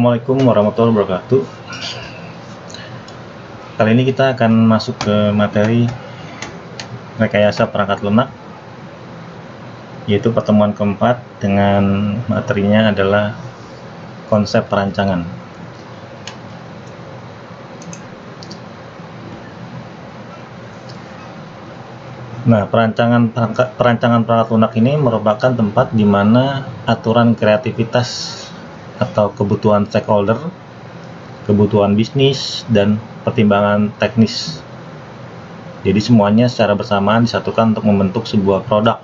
Assalamualaikum warahmatullahi wabarakatuh. Kali ini kita akan masuk ke materi rekayasa perangkat lunak, yaitu pertemuan keempat dengan materinya adalah konsep perancangan. Nah, perancangan perangkat lunak ini merupakan tempat di mana aturan kreativitas atau kebutuhan stakeholder, kebutuhan bisnis, dan pertimbangan teknis. Jadi semuanya secara bersamaan disatukan untuk membentuk sebuah produk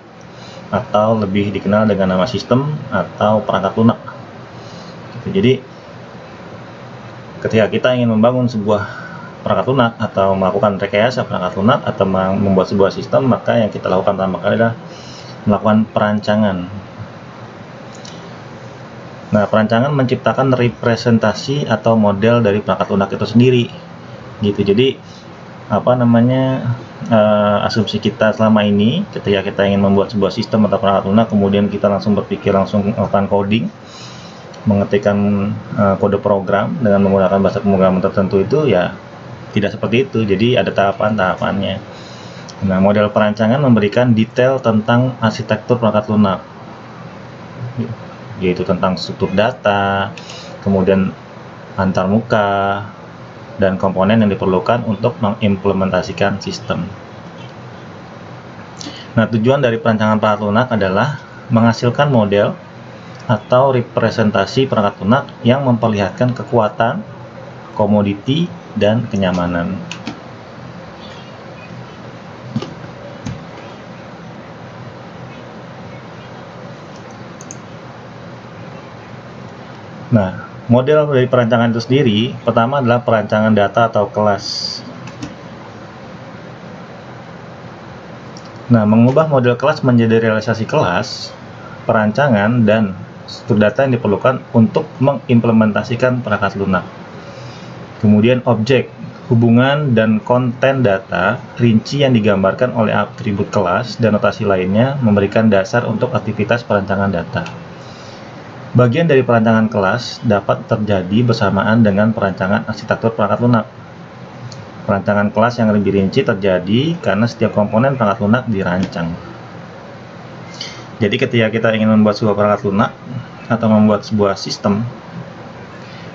atau lebih dikenal dengan nama sistem atau perangkat lunak. Jadi ketika kita ingin membangun sebuah perangkat lunak atau melakukan rekayasa perangkat lunak atau membuat sebuah sistem, maka yang kita lakukan pertama kali adalah melakukan perancangan. Nah, perancangan menciptakan representasi atau model dari perangkat lunak itu sendiri, gitu. Jadi, asumsi kita selama ini, ketika kita ingin membuat sebuah sistem atau perangkat lunak, kemudian kita langsung berpikir langsung melakukan coding, mengetikkan kode program dengan menggunakan bahasa pemrograman tertentu, itu ya tidak seperti itu. Jadi ada tahapan-tahapannya. Nah, model perancangan memberikan detail tentang arsitektur perangkat lunak, yaitu tentang struktur data, kemudian antarmuka, dan komponen yang diperlukan untuk mengimplementasikan sistem. Nah, tujuan dari perancangan perangkat lunak adalah menghasilkan model atau representasi perangkat lunak yang memperlihatkan kekuatan, komoditi, dan kenyamanan. Nah, model dari perancangan itu sendiri, pertama adalah perancangan data atau kelas. Nah, mengubah model kelas menjadi realisasi kelas, perancangan, dan struktur data yang diperlukan untuk mengimplementasikan perangkat lunak. Kemudian objek, hubungan, dan konten data rinci yang digambarkan oleh atribut kelas dan notasi lainnya memberikan dasar untuk aktivitas perancangan data. Bagian dari perancangan kelas dapat terjadi bersamaan dengan perancangan arsitektur perangkat lunak. Perancangan kelas yang lebih rinci terjadi karena setiap komponen perangkat lunak dirancang. Jadi ketika kita ingin membuat sebuah perangkat lunak atau membuat sebuah sistem,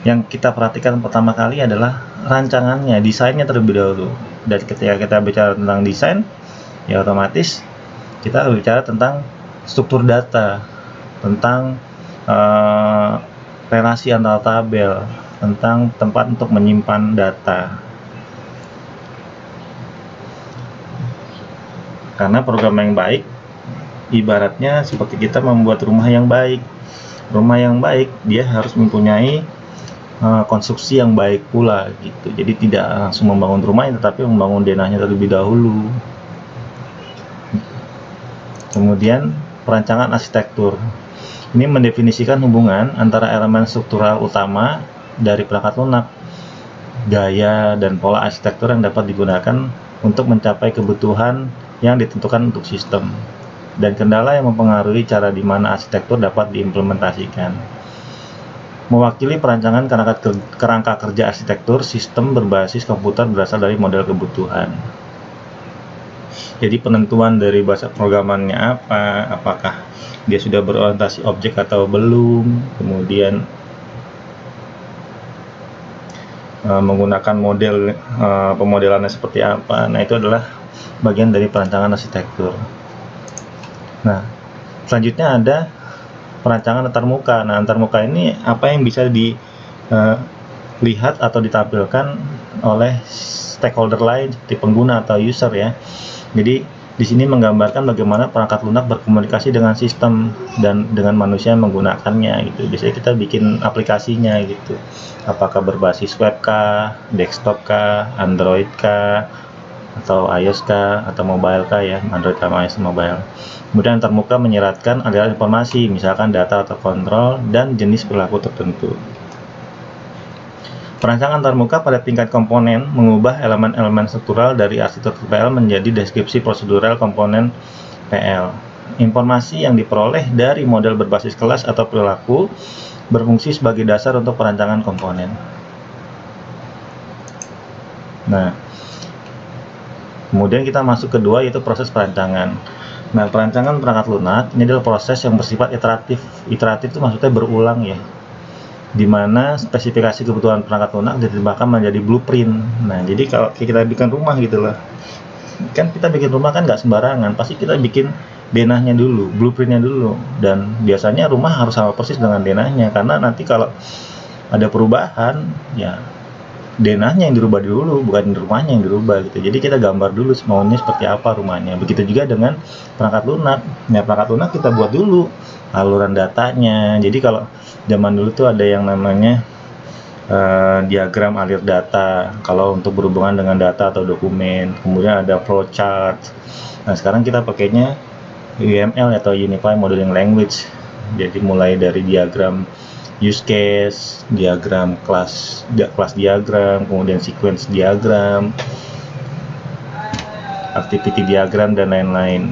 yang kita perhatikan pertama kali adalah rancangannya, desainnya terlebih dahulu. Dan ketika kita bicara tentang desain, ya otomatis kita bicara tentang struktur data, tentang relasi antar tabel, tentang tempat untuk menyimpan data. Karena program yang baik ibaratnya seperti kita membuat rumah yang baik. Rumah yang baik dia harus mempunyai konstruksi yang baik pula, gitu. Jadi tidak langsung membangun rumahnya, tetapi membangun denahnya terlebih dahulu. Kemudian perancangan arsitektur. Ini mendefinisikan hubungan antara elemen struktural utama dari perangkat lunak, gaya, dan pola arsitektur yang dapat digunakan untuk mencapai kebutuhan yang ditentukan untuk sistem, dan kendala yang mempengaruhi cara di mana arsitektur dapat diimplementasikan. Mewakili perancangan kerangka kerja arsitektur, sistem berbasis komputer berasal dari model kebutuhan. Jadi penentuan dari bahasa programannya apa, apakah dia sudah berorientasi objek atau belum, kemudian menggunakan model pemodelannya seperti apa. Nah, itu adalah bagian dari perancangan arsitektur. Nah, selanjutnya ada perancangan antarmuka. Nah, antarmuka ini apa yang bisa dilihat atau ditampilkan oleh stakeholder lain seperti pengguna atau user, ya. Jadi di sini menggambarkan bagaimana perangkat lunak berkomunikasi dengan sistem dan dengan manusia yang menggunakannya, gitu. Biasanya kita bikin aplikasinya, gitu. Apakah berbasis web kah, desktop kah, Android kah, atau iOS kah, atau mobile kah, ya, Android sama iOS mobile. Kemudian antarmuka menyeratkan aliran informasi, misalkan data atau kontrol, dan jenis perilaku tertentu. Perancangan antarmuka pada tingkat komponen mengubah elemen-elemen struktural dari arsitektur PL menjadi deskripsi prosedural komponen PL. Informasi yang diperoleh dari model berbasis kelas atau perilaku berfungsi sebagai dasar untuk perancangan komponen. Nah, kemudian kita masuk kedua, yaitu proses perancangan. Nah, perancangan perangkat lunak ini adalah proses yang bersifat iteratif. Iteratif itu maksudnya berulang ya, di mana spesifikasi kebutuhan perangkat lunak diterjemahkan menjadi blueprint. Nah, jadi kalau kita bikin rumah gitu loh, kan kita bikin rumah kan nggak sembarangan, pasti kita bikin denahnya dulu, blueprintnya dulu, dan biasanya rumah harus sama persis dengan denahnya, karena nanti kalau ada perubahan ya denahnya yang dirubah dulu, bukan rumahnya yang dirubah gitu. Jadi kita gambar dulu maunya seperti apa rumahnya. Begitu juga dengan perangkat lunak. Nah, perangkat lunak kita buat dulu aluran datanya. Jadi kalau zaman dulu tuh ada yang namanya diagram alir data kalau untuk berhubungan dengan data atau dokumen. Kemudian ada flowchart. Nah, sekarang kita pakainya UML atau Unified Modeling Language. Jadi mulai dari diagram use case, diagram kelas diagram, kemudian sequence diagram, activity diagram, dan lain-lain.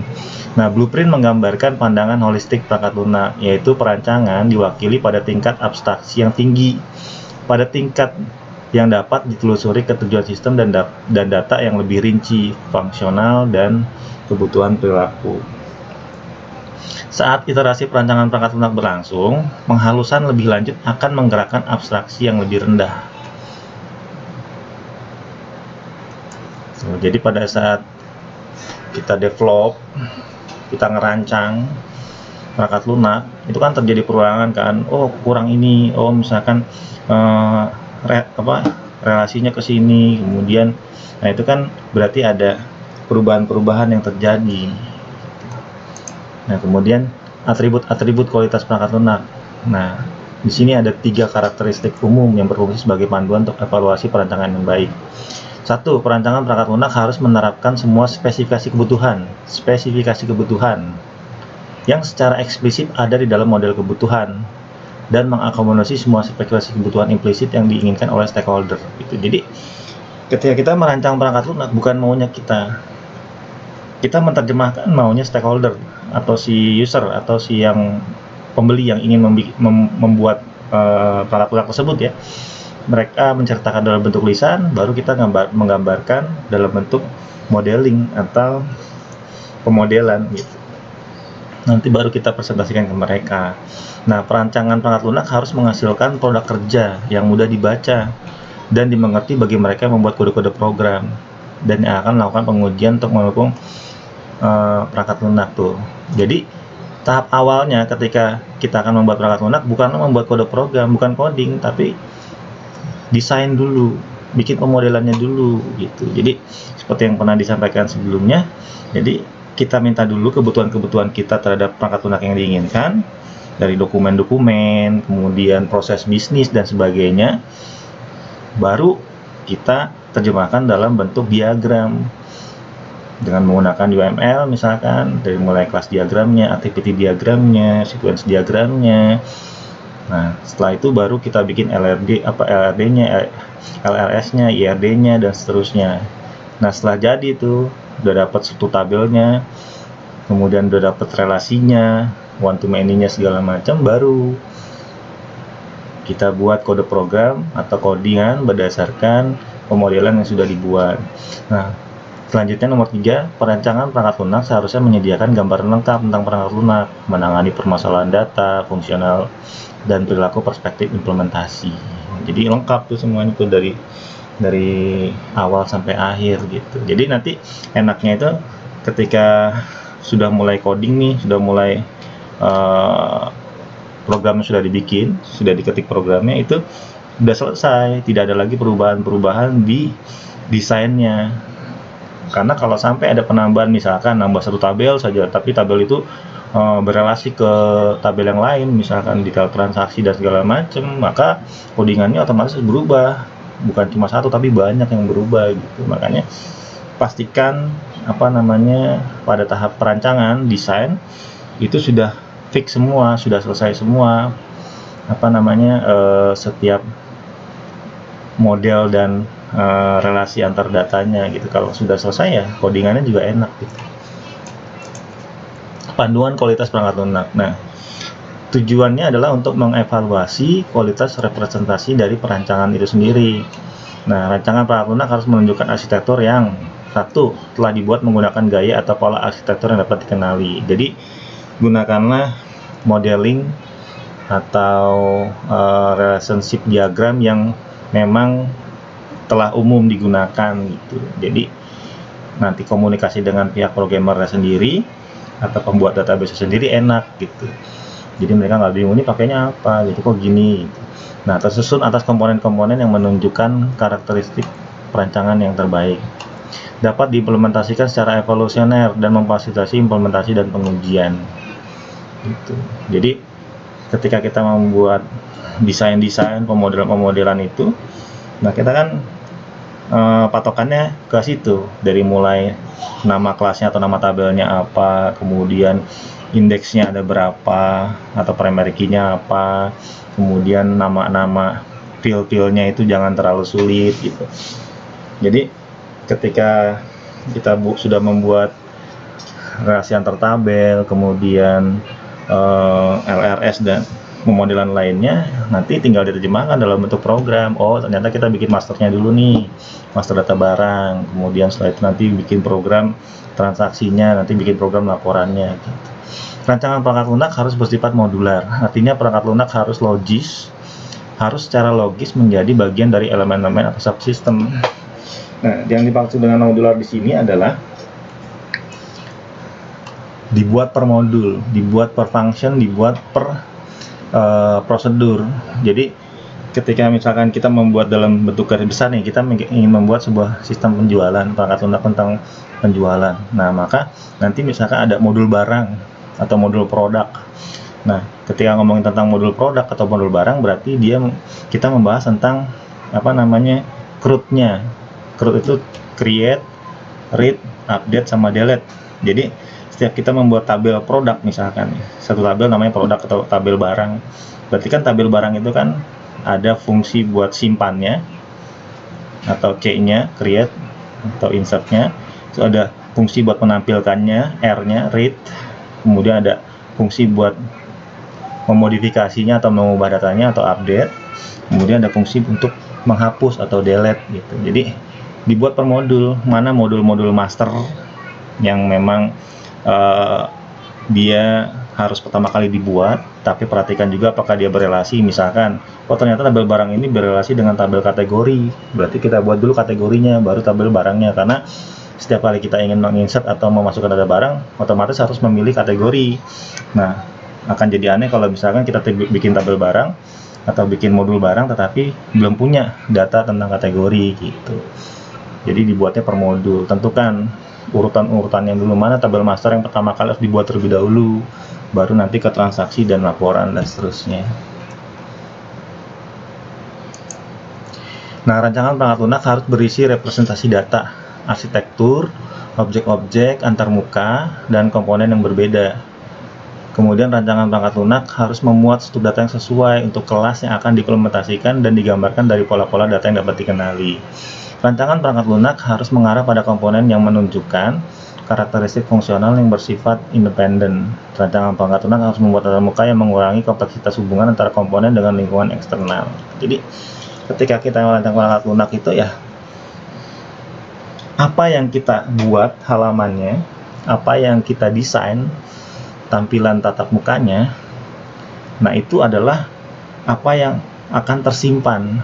Nah, blueprint menggambarkan pandangan holistik perangkat lunak, yaitu perancangan diwakili pada tingkat abstraksi yang tinggi, pada tingkat yang dapat ditelusuri ke tujuan sistem dan data yang lebih rinci, fungsional, dan kebutuhan perilaku. Saat iterasi perancangan perangkat lunak berlangsung, penghalusan lebih lanjut akan menggerakkan abstraksi yang lebih rendah. Jadi pada saat kita develop, kita ngerancang perangkat lunak, itu kan terjadi perubahan kan, oh kurang ini, oh misalkan relasinya ke sini, kemudian, nah itu kan berarti ada perubahan-perubahan yang terjadi. Nah, kemudian atribut-atribut kualitas perangkat lunak. Nah, di sini ada 3 karakteristik umum yang berfungsi sebagai panduan untuk evaluasi perancangan yang baik. 1. Perancangan perangkat lunak harus menerapkan semua spesifikasi kebutuhan yang secara eksplisit ada di dalam model kebutuhan dan mengakomodasi semua spesifikasi kebutuhan implisit yang diinginkan oleh stakeholder. Gitu. Jadi, ketika kita merancang perangkat lunak, bukan maunya kita menerjemahkan maunya stakeholder atau si user atau si yang pembeli yang ingin membuat perangkat lunak tersebut ya. Mereka menceritakan dalam bentuk lisan, baru kita menggambarkan dalam bentuk modeling atau pemodelan gitu. Nanti baru kita presentasikan ke mereka. Nah, perancangan perangkat lunak harus menghasilkan produk kerja yang mudah dibaca dan dimengerti bagi mereka yang membuat kode-kode program dan yang akan melakukan pengujian untuk mendukung perangkat lunak tuh. Jadi tahap awalnya ketika kita akan membuat perangkat lunak bukan membuat kode program, bukan coding, tapi desain dulu, bikin pemodelannya dulu gitu. Jadi seperti yang pernah disampaikan sebelumnya, jadi kita minta dulu kebutuhan-kebutuhan kita terhadap perangkat lunak yang diinginkan dari dokumen-dokumen, kemudian proses bisnis dan sebagainya, baru kita terjemahkan dalam bentuk diagram dengan menggunakan UML misalkan, dari mulai kelas diagramnya, activity diagramnya, sequence diagramnya. Nah, setelah itu baru kita bikin LRD-nya, LRS-nya, IRD-nya, dan seterusnya. Nah, setelah jadi itu udah dapat struktur tabelnya, kemudian udah dapat relasinya, one to many-nya segala macam, baru kita buat kode program atau codingan berdasarkan pemodelan yang sudah dibuat. Nah, selanjutnya nomor 3, perancangan perangkat lunak seharusnya menyediakan gambaran lengkap tentang perangkat lunak, menangani permasalahan data, fungsional, dan perilaku perspektif implementasi. Jadi lengkap tuh semuanya tuh dari awal sampai akhir gitu. Jadi nanti enaknya itu ketika sudah mulai coding nih, sudah mulai programnya sudah dibikin, sudah diketik programnya, itu sudah selesai, tidak ada lagi perubahan-perubahan di desainnya. Karena kalau sampai ada penambahan, misalkan nambah satu tabel saja, tapi tabel itu berelasi ke tabel yang lain, misalkan detail transaksi dan segala macam, maka codingannya otomatis berubah. Bukan cuma satu, tapi banyak yang berubah gitu. Makanya pastikan pada tahap perancangan desain itu sudah fix semua, sudah selesai semua setiap model dan relasi antar datanya gitu. Kalau sudah selesai ya codingannya juga enak gitu. Panduan kualitas perangkat lunak. Nah, tujuannya adalah untuk mengevaluasi kualitas representasi dari perancangan itu sendiri. Nah, rancangan perangkat lunak harus menunjukkan arsitektur yang satu, telah dibuat menggunakan gaya atau pola arsitektur yang dapat dikenali. Jadi, gunakanlah modeling atau relationship diagram yang memang telah umum digunakan gitu. Jadi, nanti komunikasi dengan pihak programmernya sendiri atau pembuat database sendiri enak gitu. Jadi mereka nggak bingung ini pakainya apa gitu, kok gini gitu. Nah, tersusun atas komponen-komponen yang menunjukkan karakteristik perancangan yang terbaik. Dapat diimplementasikan secara evolusioner dan memfasilitasi implementasi dan pengujian. Gitu. Jadi ketika kita membuat desain-desain pemodelan itu, nah kita kan patokannya ke situ, dari mulai nama kelasnya atau nama tabelnya apa, kemudian indeksnya ada berapa atau primary key-nya apa, kemudian nama-nama field-fieldnya itu jangan terlalu sulit gitu. Jadi ketika kita sudah membuat relasi antar tabel, kemudian LRS dan pemodelan lainnya, nanti tinggal diterjemahkan dalam bentuk program. Oh, ternyata kita bikin masternya dulu nih, master data barang, kemudian setelah itu nanti bikin program transaksinya, nanti bikin program laporannya gitu. Rancangan perangkat lunak harus bersifat modular, artinya perangkat lunak harus logis, harus secara logis menjadi bagian dari elemen-elemen atau subsistem. Nah, yang dimaksud dengan modular di sini adalah dibuat per modul, dibuat per function, dibuat per prosedur. Jadi ketika misalkan kita membuat dalam bentuk garis besar nih, kita ingin membuat sebuah sistem penjualan, perangkat lunak tentang penjualan. Nah, maka nanti misalkan ada modul barang atau modul produk. Nah, ketika ngomongin tentang modul produk atau modul barang, berarti kita membahas tentang CRUD-nya. CRUD itu create, read, update, sama delete. Jadi setiap kita membuat tabel produk, misalkan satu tabel namanya produk atau tabel barang, berarti kan tabel barang itu kan ada fungsi buat simpannya atau C-nya, create atau insert-nya, itu ada fungsi buat menampilkannya, R-nya, read, kemudian ada fungsi buat memodifikasinya atau mengubah datanya atau update, kemudian ada fungsi untuk menghapus atau delete gitu. Jadi dibuat per modul, mana modul-modul master yang memang dia harus pertama kali dibuat, tapi perhatikan juga apakah dia berelasi. Misalkan, oh ternyata tabel barang ini berelasi dengan tabel kategori, berarti kita buat dulu kategorinya, baru tabel barangnya, karena setiap kali kita ingin menginsert atau memasukkan data barang, otomatis harus memilih kategori. Nah, akan jadi aneh kalau misalkan kita bikin tabel barang atau bikin modul barang tetapi belum punya data tentang kategori gitu. Jadi dibuatnya per modul. Tentukan urutan-urutannya dulu, mana tabel master yang pertama kali harus dibuat terlebih dahulu, baru nanti ke transaksi dan laporan dan seterusnya. Nah, rancangan perangkat lunak harus berisi representasi data, arsitektur, objek-objek, antarmuka, dan komponen yang berbeda. Kemudian rancangan perangkat lunak harus memuat struktur data yang sesuai untuk kelas yang akan diimplementasikan dan digambarkan dari pola-pola data yang dapat dikenali. Rancangan perangkat lunak harus mengarah pada komponen yang menunjukkan karakteristik fungsional yang bersifat independen. Rancangan perangkat lunak harus membuat antarmuka yang mengurangi kompleksitas hubungan antara komponen dengan lingkungan eksternal. Jadi ketika kita merancang perangkat lunak itu ya, apa yang kita buat halamannya, apa yang kita desain tampilan tatap mukanya, nah itu adalah apa yang akan tersimpan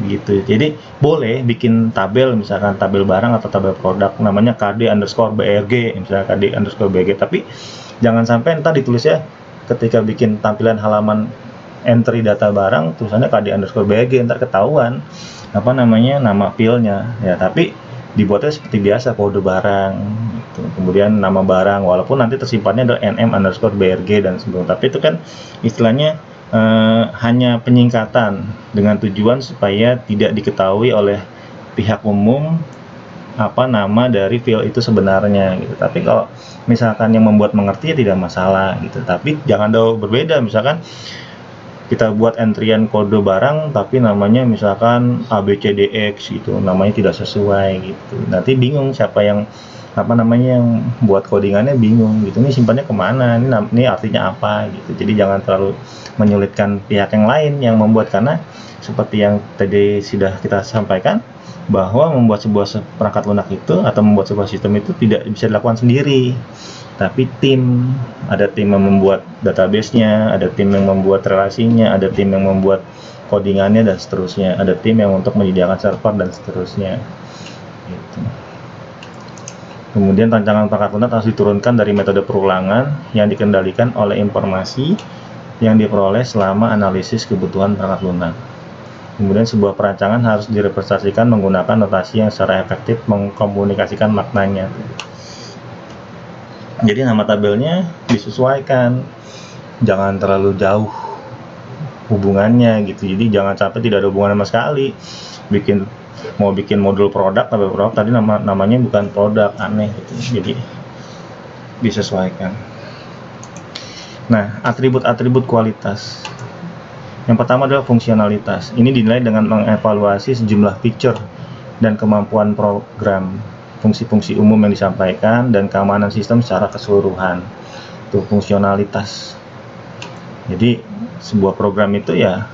gitu. Jadi boleh bikin tabel, misalkan tabel barang atau tabel produk namanya KD_BRG, misalnya KD_BRG, tapi jangan sampai entar ditulisnya ketika bikin tampilan halaman entry data barang tulisannya KD_BRG, entar ketahuan nama filenya ya, tapi dibuatnya seperti biasa, kode barang gitu. Kemudian nama barang, walaupun nanti tersimpannya adalah NM_BRG dan sebagainya, tapi itu kan istilahnya hanya penyingkatan dengan tujuan supaya tidak diketahui oleh pihak umum apa nama dari file itu sebenarnya gitu. Tapi kalau misalkan yang membuat mengerti ya tidak masalah gitu. Tapi jangan berbeda, misalkan kita buat entryan kode barang tapi namanya misalkan ABCDX gitu, namanya tidak sesuai gitu. Nanti bingung siapa yang apa namanya, yang buat codingannya bingung gitu, ini simpannya kemana, ini artinya apa gitu. Jadi jangan terlalu menyulitkan pihak yang lain yang membuat, karena seperti yang tadi sudah kita sampaikan, bahwa membuat sebuah perangkat lunak itu atau membuat sebuah sistem itu tidak bisa dilakukan sendiri, tapi ada tim yang membuat database-nya, ada tim yang membuat relasinya, ada tim yang membuat codingannya, dan seterusnya, ada tim yang untuk menyediakan server dan seterusnya gitu. Kemudian rancangan perangkat lunak harus diturunkan dari metode perulangan yang dikendalikan oleh informasi yang diperoleh selama analisis kebutuhan perangkat lunak. Kemudian sebuah perancangan harus direpresentasikan menggunakan notasi yang secara efektif mengkomunikasikan maknanya. Jadi nama tabelnya disesuaikan, jangan terlalu jauh hubungannya gitu. Jadi jangan sampai tidak ada hubungan sama sekali. Mau bikin modul produk, tapi produk tadi namanya bukan produk, aneh gitu. Jadi disesuaikan. Nah, atribut-atribut kualitas. Yang pertama adalah fungsionalitas. Ini dinilai dengan mengevaluasi sejumlah feature dan kemampuan program, fungsi-fungsi umum yang disampaikan, dan keamanan sistem secara keseluruhan. Itu fungsionalitas. Jadi sebuah program itu ya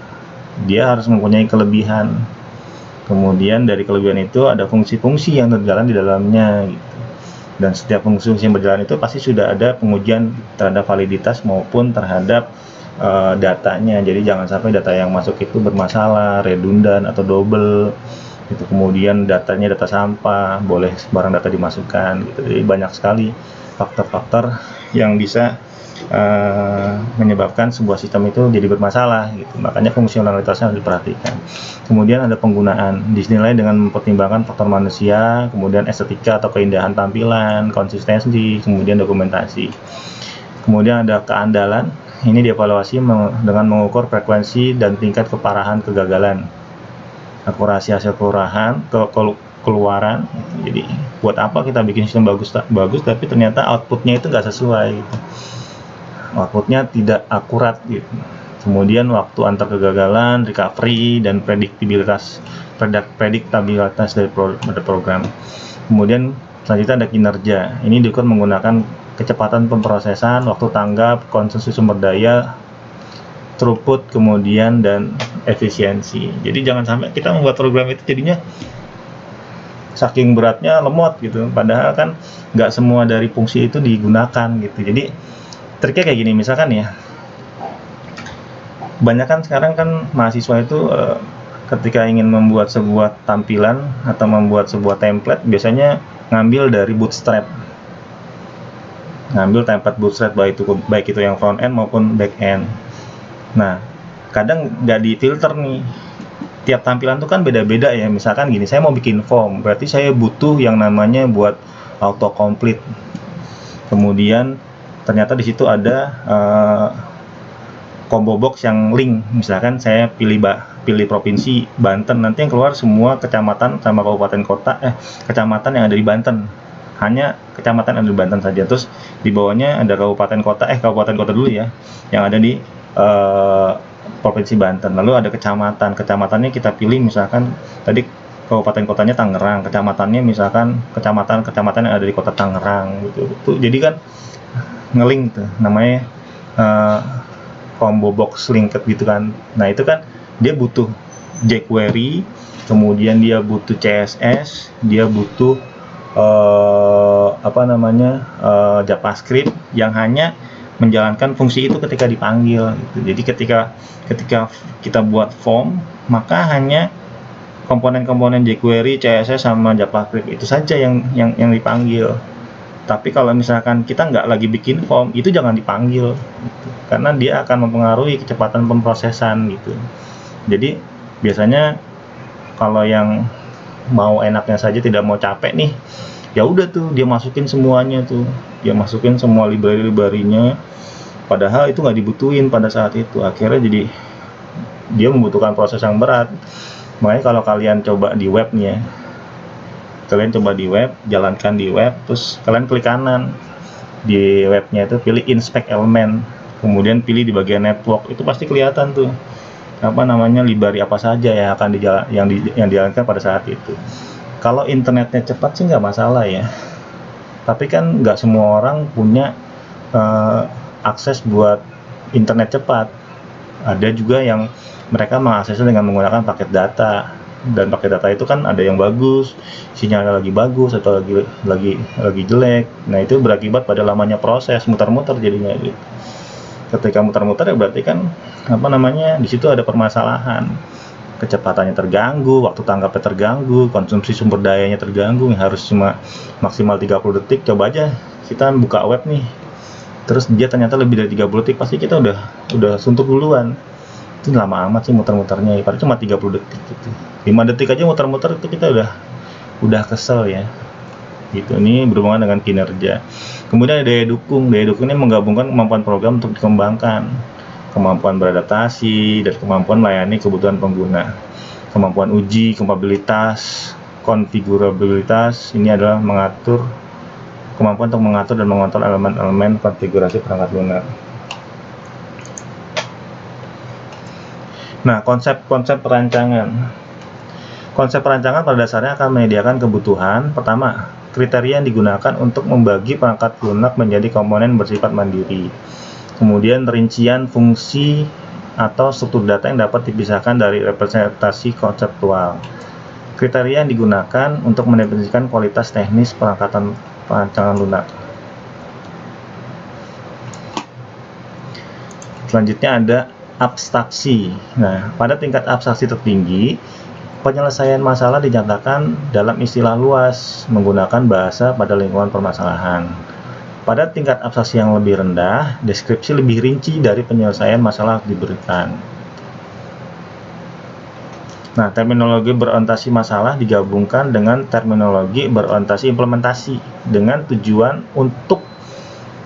dia harus mempunyai kelebihan. Kemudian dari kelebihan itu ada fungsi-fungsi yang berjalan di dalamnya gitu. Dan setiap fungsi yang berjalan itu pasti sudah ada pengujian terhadap validitas maupun terhadap datanya. Jadi jangan sampai data yang masuk itu bermasalah, redundan atau double gitu. Kemudian datanya data sampah, boleh sembarang data dimasukkan gitu. Jadi banyak sekali faktor-faktor yang bisa menyebabkan sebuah sistem itu jadi bermasalah gitu. Makanya fungsionalitasnya harus diperhatikan. Kemudian ada penggunaan, dinilai dengan mempertimbangkan faktor manusia, kemudian estetika atau keindahan tampilan, konsistensi, kemudian dokumentasi. Kemudian ada keandalan, ini dievaluasi dengan mengukur frekuensi dan tingkat keparahan kegagalan, akurasi hasil keluaran. Jadi buat apa kita bikin sistem bagus tapi ternyata outputnya itu nggak sesuai gitu. Outputnya tidak akurat gitu. Kemudian waktu antar kegagalan, recovery, dan prediktabilitas dari program. Kemudian selanjutnya ada kinerja. Ini diukur menggunakan kecepatan pemrosesan, waktu tanggap, konsumsi sumber daya, throughput, kemudian dan efisiensi. Jadi jangan sampai kita membuat program itu jadinya saking beratnya lemot gitu. Padahal kan nggak semua dari fungsi itu digunakan gitu. Jadi triknya kayak gini, misalkan ya, banyak kan sekarang kan mahasiswa itu ketika ingin membuat sebuah tampilan atau membuat sebuah template biasanya ngambil dari Bootstrap, baik itu yang front end maupun back end. Nah, kadang nggak difilter nih, tiap tampilan itu kan beda-beda ya. Misalkan gini, saya mau bikin form, berarti saya butuh yang namanya buat autocomplete. Kemudian ternyata di situ ada combo box yang link. Misalkan saya pilih provinsi Banten, nanti yang keluar semua kecamatan sama kabupaten kota, kecamatan yang ada di Banten, hanya kecamatan yang ada di Banten saja. Terus di bawahnya ada kabupaten kota dulu ya, yang ada di provinsi Banten. Lalu ada kecamatannya kita pilih, misalkan tadi kabupaten kotanya Tangerang, kecamatannya misalkan kecamatan yang ada di kota Tangerang gitu. Jadi kan ngelink tuh namanya combo box linked gitu kan. Nah itu kan dia butuh jQuery, kemudian dia butuh CSS, dia butuh JavaScript yang hanya menjalankan fungsi itu ketika dipanggil gitu. Jadi ketika kita buat form, maka hanya komponen-komponen jQuery, CSS sama JavaScript itu saja yang dipanggil. Tapi kalau misalkan kita nggak lagi bikin form, itu jangan dipanggil gitu. Karena dia akan mempengaruhi kecepatan pemrosesan gitu. Jadi biasanya kalau yang mau enaknya saja, tidak mau capek nih, ya udah tuh dia masukin semuanya tuh, dia masukin semua library-nya, padahal itu nggak dibutuhin pada saat itu. Akhirnya jadi dia membutuhkan proses yang berat. Makanya kalau kalian coba di web nih ya, jalankan di web, terus kalian klik kanan di webnya itu, pilih inspect element, kemudian pilih di bagian network, itu pasti kelihatan tuh library apa saja yang akan yang dijalankan pada saat itu. Kalau internetnya cepat sih nggak masalah ya, Tapi kan nggak semua orang punya akses buat internet cepat. Ada juga yang mereka mengaksesnya dengan menggunakan paket data, dan paket data itu kan ada yang bagus, sinyalnya lagi bagus atau lagi jelek. Nah, itu berakibat pada lamanya proses, muter-muter jadinya gitu. Ketika muter-muter ya berarti kan di situ ada permasalahan. Kecepatannya terganggu, waktu tanggapnya terganggu, konsumsi sumber dayanya terganggu, yang harus cuma maksimal 30 detik. Coba aja kita buka web nih, terus dia ternyata lebih dari 30 detik, pasti kita udah suntuk duluan. Itu lama amat sih muter-muternya, padahal cuma 30 detik gitu. 5 detik aja muter-muter itu kita udah kesel ya. Gitu. Ini berhubungan dengan kinerja. Kemudian ada daya dukung. Daya dukung ini menggabungkan kemampuan program untuk dikembangkan, kemampuan beradaptasi, dan kemampuan melayani kebutuhan pengguna. Kemampuan uji, kompatibilitas, konfigurabilitas, ini adalah kemampuan untuk mengatur dan mengontrol elemen-elemen konfigurasi perangkat lunak. Nah, konsep perancangan. Konsep perancangan pada dasarnya akan menyediakan kebutuhan. Pertama, kriteria yang digunakan untuk membagi perangkat lunak menjadi komponen bersifat mandiri. Kemudian rincian fungsi atau struktur data yang dapat dipisahkan dari representasi konseptual. Kriteria yang digunakan untuk mendefinisikan kualitas teknis perancangan lunak. Selanjutnya ada abstraksi. Nah, pada tingkat abstraksi tertinggi, penyelesaian masalah dinyatakan dalam istilah luas menggunakan bahasa pada lingkungan permasalahan. Pada tingkat abstraksi yang lebih rendah, deskripsi lebih rinci dari penyelesaian masalah diberikan. Nah, terminologi berorientasi masalah digabungkan dengan terminologi berorientasi implementasi dengan tujuan untuk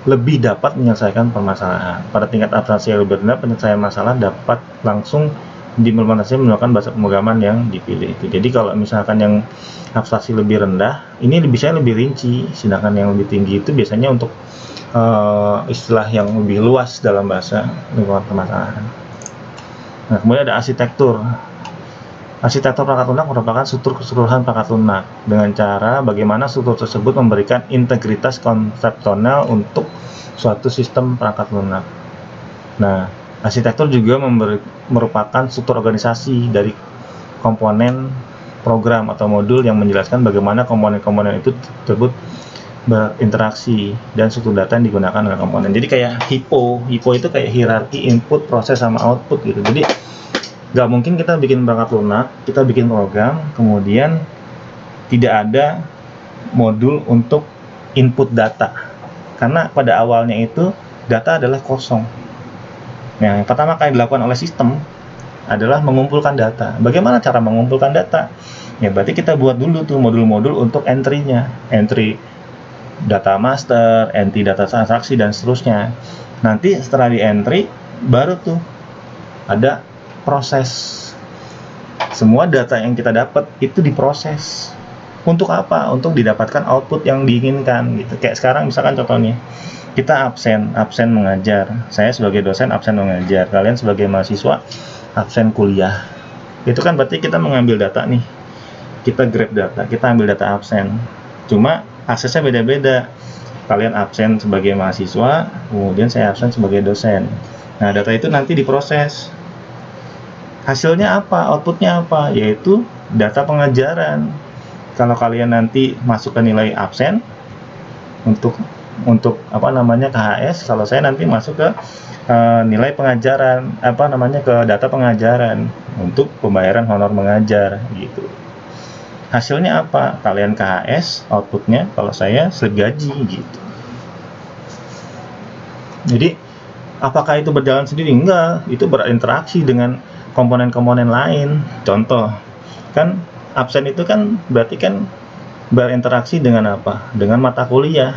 lebih dapat menyelesaikan permasalahan. Pada tingkat abstraksi yang lebih rendah, penyelesaian masalah dapat langsung diimplementasi menggunakan bahasa pemrograman yang dipilih itu. Jadi kalau misalkan yang abstraksi lebih rendah, ini biasanya lebih rinci, sedangkan yang lebih tinggi itu biasanya untuk istilah yang lebih luas dalam bahasa lingkungan permasalahan. Nah, kemudian ada arsitektur. Arsitektur perangkat lunak merupakan struktur keseluruhan perangkat lunak dengan cara bagaimana struktur tersebut memberikan integritas konseptual untuk suatu sistem perangkat lunak. Nah, arsitektur juga merupakan struktur organisasi dari komponen program atau modul yang menjelaskan bagaimana komponen-komponen itu tersebut berinteraksi dan struktur data yang digunakan oleh komponen. Jadi kayak HIPO itu kayak hierarki input, proses, sama output gitu. Jadi nggak mungkin kita bikin perangkat lunak, kita bikin program, kemudian tidak ada modul untuk input data. Karena pada awalnya itu data adalah kosong. Nah, yang pertama kali dilakukan oleh sistem adalah mengumpulkan data. Bagaimana cara mengumpulkan data? Ya berarti kita buat dulu tuh modul-modul untuk entry-nya. Entry data master, entry data transaksi, dan seterusnya. Nanti setelah di entry, baru tuh ada proses. Semua data yang kita dapat itu diproses. Untuk apa? Untuk didapatkan output yang diinginkan gitu. Kayak sekarang misalkan contohnya, kita absen mengajar. Saya sebagai dosen absen mengajar. Kalian sebagai mahasiswa absen kuliah. Itu kan berarti kita mengambil data nih. Kita grab data, kita ambil data absen. Cuma aksesnya beda-beda. Kalian absen sebagai mahasiswa, kemudian saya absen sebagai dosen. Nah, data itu nanti diproses. Hasilnya apa? Outputnya apa? Yaitu data pengajaran. Kalau kalian nanti masukkan nilai absen untuk KHS, kalau saya nanti masuk ke nilai pengajaran, ke data pengajaran untuk pembayaran honor mengajar gitu. Hasilnya apa? Kalian KHS, outputnya kalau saya slip gaji gitu. Jadi apakah itu berjalan sendiri? Enggak, itu berinteraksi dengan komponen-komponen lain. Contoh, kan absen itu kan berarti kan berinteraksi dengan apa? Dengan mata kuliah.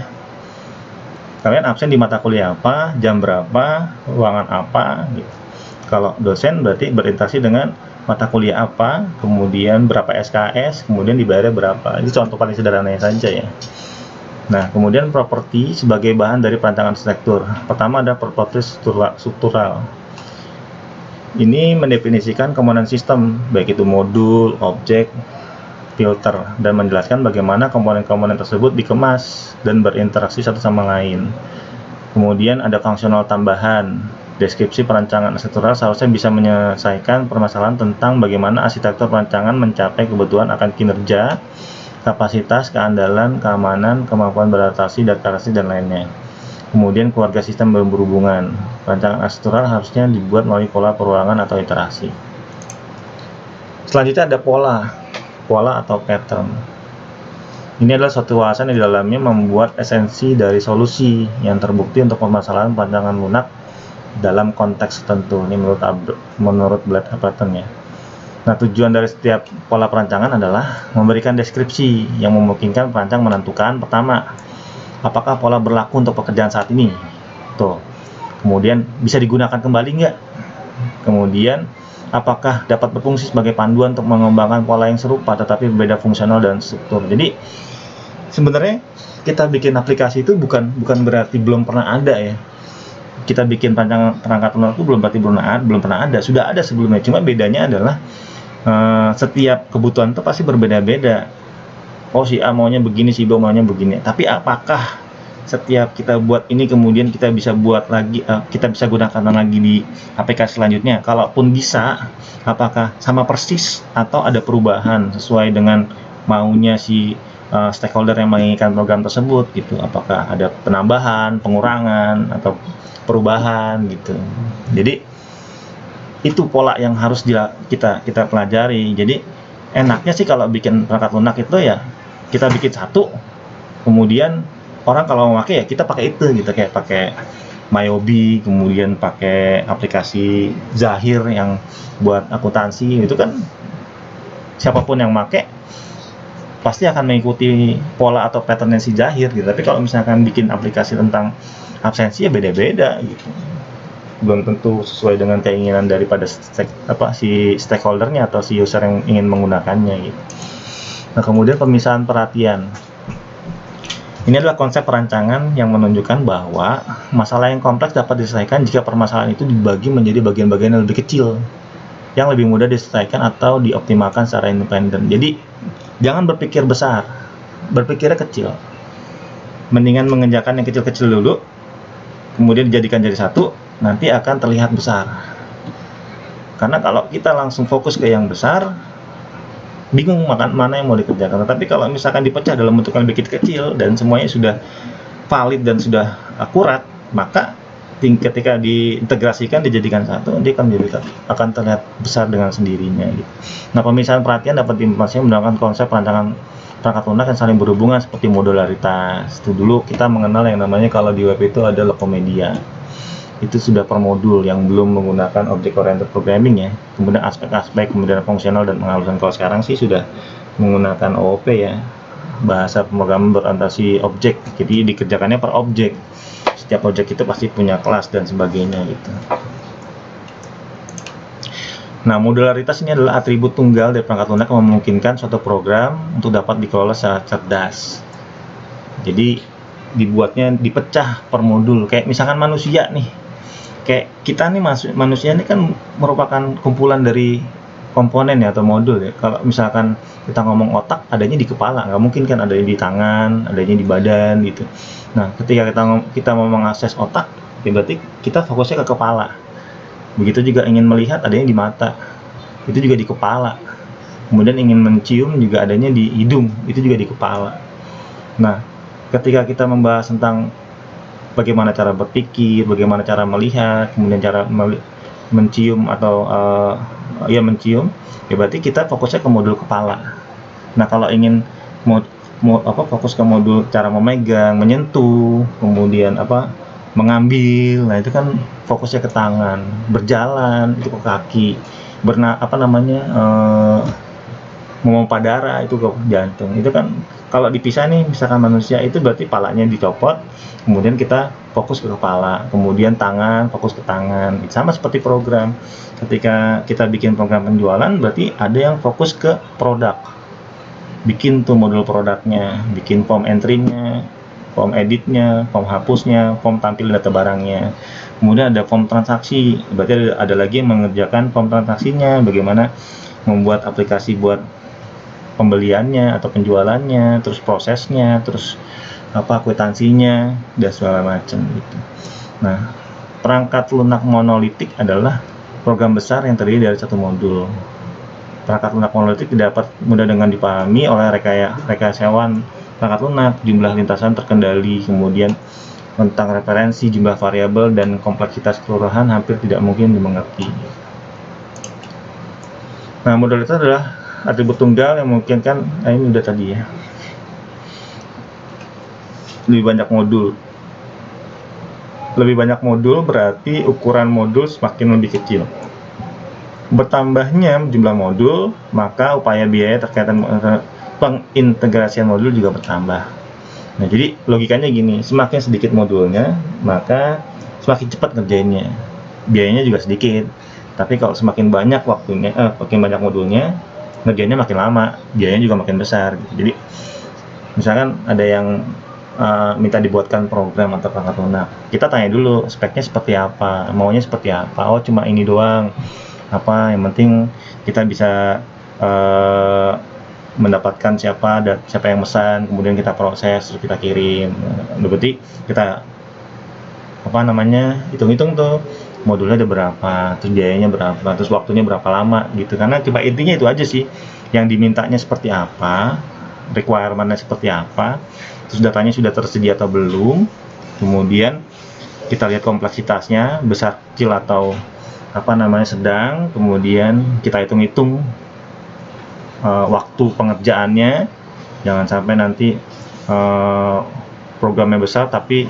Kalian absen di mata kuliah apa, jam berapa, ruangan apa gitu. Kalau dosen berarti berinteraksi dengan mata kuliah apa, kemudian berapa SKS, kemudian dibayarnya berapa. Ini contoh paling sederhananya saja ya. Nah, kemudian properti sebagai bahan dari perancangan arsitektur. Pertama ada properti struktural. Ini mendefinisikan komponen sistem, baik itu modul, objek, filter, dan menjelaskan bagaimana komponen-komponen tersebut dikemas dan berinteraksi satu sama lain. Kemudian ada fungsional tambahan. Deskripsi perancangan arsitektural seharusnya bisa menyelesaikan permasalahan tentang bagaimana arsitektur perancangan mencapai kebutuhan akan kinerja, kapasitas, keandalan, keamanan, kemampuan beradaptasi, dan karakteristik dan lainnya. Kemudian keluarga sistem berhubungan. Perancangan arsitektural harusnya dibuat melalui pola perulangan atau iterasi. Selanjutnya ada pola atau pattern. Ini adalah suatu wawasan yang di dalamnya membuat esensi dari solusi yang terbukti untuk permasalahan perancangan lunak dalam konteks tertentu. Ini menurut Blatt Appleton ya. Nah, tujuan dari setiap pola perancangan adalah memberikan deskripsi yang memungkinkan perancang menentukan, pertama, apakah pola berlaku untuk pekerjaan saat ini? Tuh. Kemudian bisa digunakan kembali nggak? Kemudian apakah dapat berfungsi sebagai panduan untuk mengembangkan pola yang serupa tetapi berbeda fungsional dan struktur. Jadi sebenarnya kita bikin aplikasi itu bukan berarti belum pernah ada ya. Kita bikin perangkat lunak itu belum berarti belum pernah ada, sudah ada sebelumnya. Cuma bedanya adalah setiap kebutuhan itu pasti berbeda-beda. Oh, si A maunya begini, si B maunya begini. Tapi apakah setiap kita buat ini kemudian kita bisa buat lagi, kita bisa gunakan lagi di aplikasi selanjutnya? Kalaupun bisa, apakah sama persis atau ada perubahan sesuai dengan maunya si stakeholder yang menginginkan program tersebut gitu? Apakah ada penambahan, pengurangan, atau perubahan gitu? Jadi itu pola yang harus kita pelajari. Jadi enaknya sih kalau bikin perangkat lunak itu ya kita bikin satu, kemudian orang kalau mau pakai ya kita pakai itu gitu, kayak pakai Myobi, kemudian pakai aplikasi Zahir yang buat akuntansi, itu kan siapapun yang pakai pasti akan mengikuti pola atau pattern si Zahir gitu. Tapi kalau misalkan bikin aplikasi tentang absensi ya beda-beda gitu, belum tentu sesuai dengan keinginan daripada si stakeholdernya atau si user yang ingin menggunakannya gitu. Nah, kemudian pemisahan perhatian. Ini adalah konsep perancangan yang menunjukkan bahwa masalah yang kompleks dapat diselesaikan jika permasalahan itu dibagi menjadi bagian-bagian yang lebih kecil, yang lebih mudah diselesaikan atau dioptimalkan secara independen. Jadi, jangan berpikir besar, berpikirnya kecil. Mendingan mengerjakan yang kecil-kecil dulu, kemudian dijadikan jadi satu, nanti akan terlihat besar. Karena kalau kita langsung fokus ke yang besar, bingung mana yang mau dikerjakan. Tapi kalau misalkan dipecah dalam bentuk yang lebih kecil dan semuanya sudah valid dan sudah akurat, maka ketika diintegrasikan, dijadikan satu, dia akan terlihat besar dengan sendirinya gitu. Nah, pemisahan perhatian dapat diimplementasikan menggunakan konsep perancangan perangkat lunak yang saling berhubungan seperti modularitas. Itu dulu kita mengenal yang namanya, kalau di web itu ada Lokomedia. Itu sudah per modul yang belum menggunakan object oriented programming ya. Kemudian aspek-aspek, kemudian fungsional dan penghalusan. Kalau sekarang sih sudah menggunakan OOP ya, bahasa pemrograman berorientasi objek. Jadi dikerjakannya per objek. Setiap objek itu pasti punya kelas dan sebagainya gitu. Nah, modularitas ini adalah atribut tunggal dari perangkat lunak yang memungkinkan suatu program untuk dapat dikelola secara cerdas. Jadi dibuatnya dipecah per modul. Kayak misalkan manusia nih. Kayak kita nih manusia ini kan merupakan kumpulan dari komponen ya atau modul ya. Kalau misalkan kita ngomong otak, adanya di kepala, nggak mungkin kan adanya di tangan, adanya di badan gitu. Nah, ketika kita mau mengakses otak, ya berarti kita fokusnya ke kepala. Begitu juga ingin melihat, adanya di mata, itu juga di kepala. Kemudian ingin mencium juga adanya di hidung, itu juga di kepala. Nah, ketika kita membahas tentang bagaimana cara berpikir, bagaimana cara melihat, kemudian cara mencium atau mencium, ya berarti kita fokusnya ke modul kepala. Nah, kalau ingin fokus ke modul cara memegang, menyentuh, kemudian mengambil, nah itu kan fokusnya ke tangan, berjalan itu ke kaki, memompa darah itu ke jantung. Itu kan kalau dipisah nih, misalkan manusia itu berarti palanya dicopot, kemudian kita fokus ke kepala, kemudian tangan fokus ke tangan. Sama seperti program, ketika kita bikin program penjualan, berarti ada yang fokus ke produk, bikin tuh modul produknya, bikin form entry-nya, form editnya, form hapusnya, form tampil data barangnya. Kemudian ada form transaksi, berarti ada lagi yang mengerjakan form transaksinya, bagaimana membuat aplikasi buat pembeliannya atau penjualannya, terus prosesnya, terus kwitansinya dan segala macam gitu. Nah, perangkat lunak monolitik adalah program besar yang terdiri dari satu modul. Perangkat lunak monolitik dapat mudah dengan dipahami oleh rekayasaan perangkat lunak, jumlah lintasan terkendali, kemudian tentang referensi, jumlah variabel, dan kompleksitas keseluruhan hampir tidak mungkin dimengerti. Nah, modul itu adalah atribut tunggal yang memungkinkan, ini udah tadi ya, lebih banyak modul berarti ukuran modul semakin lebih kecil. Bertambahnya jumlah modul, maka upaya biaya terkait pengintegrasian modul juga bertambah. Nah, jadi logikanya gini, semakin sedikit modulnya, maka semakin cepat ngerjainnya. Biayanya juga sedikit. Tapi kalau semakin banyak modulnya, ngerjainnya makin lama, biayanya juga makin besar gitu. Jadi misalkan ada yang minta dibuatkan program atau perangkat lunak, kita tanya dulu speknya seperti apa, maunya seperti apa. Oh, cuma ini doang. Yang penting kita bisa mendapatkan siapa yang pesan, kemudian kita proses, terus kita kirim. Berarti kita hitung-hitung tuh modulnya ada berapa, terus biayanya berapa, terus waktunya berapa lama gitu. Karena coba intinya itu aja sih, yang dimintanya seperti apa, requirement-nya seperti apa, terus datanya sudah tersedia atau belum, kemudian kita lihat kompleksitasnya besar, kecil, atau sedang, kemudian kita hitung-hitung waktu pengerjaannya. Jangan sampai nanti programnya besar tapi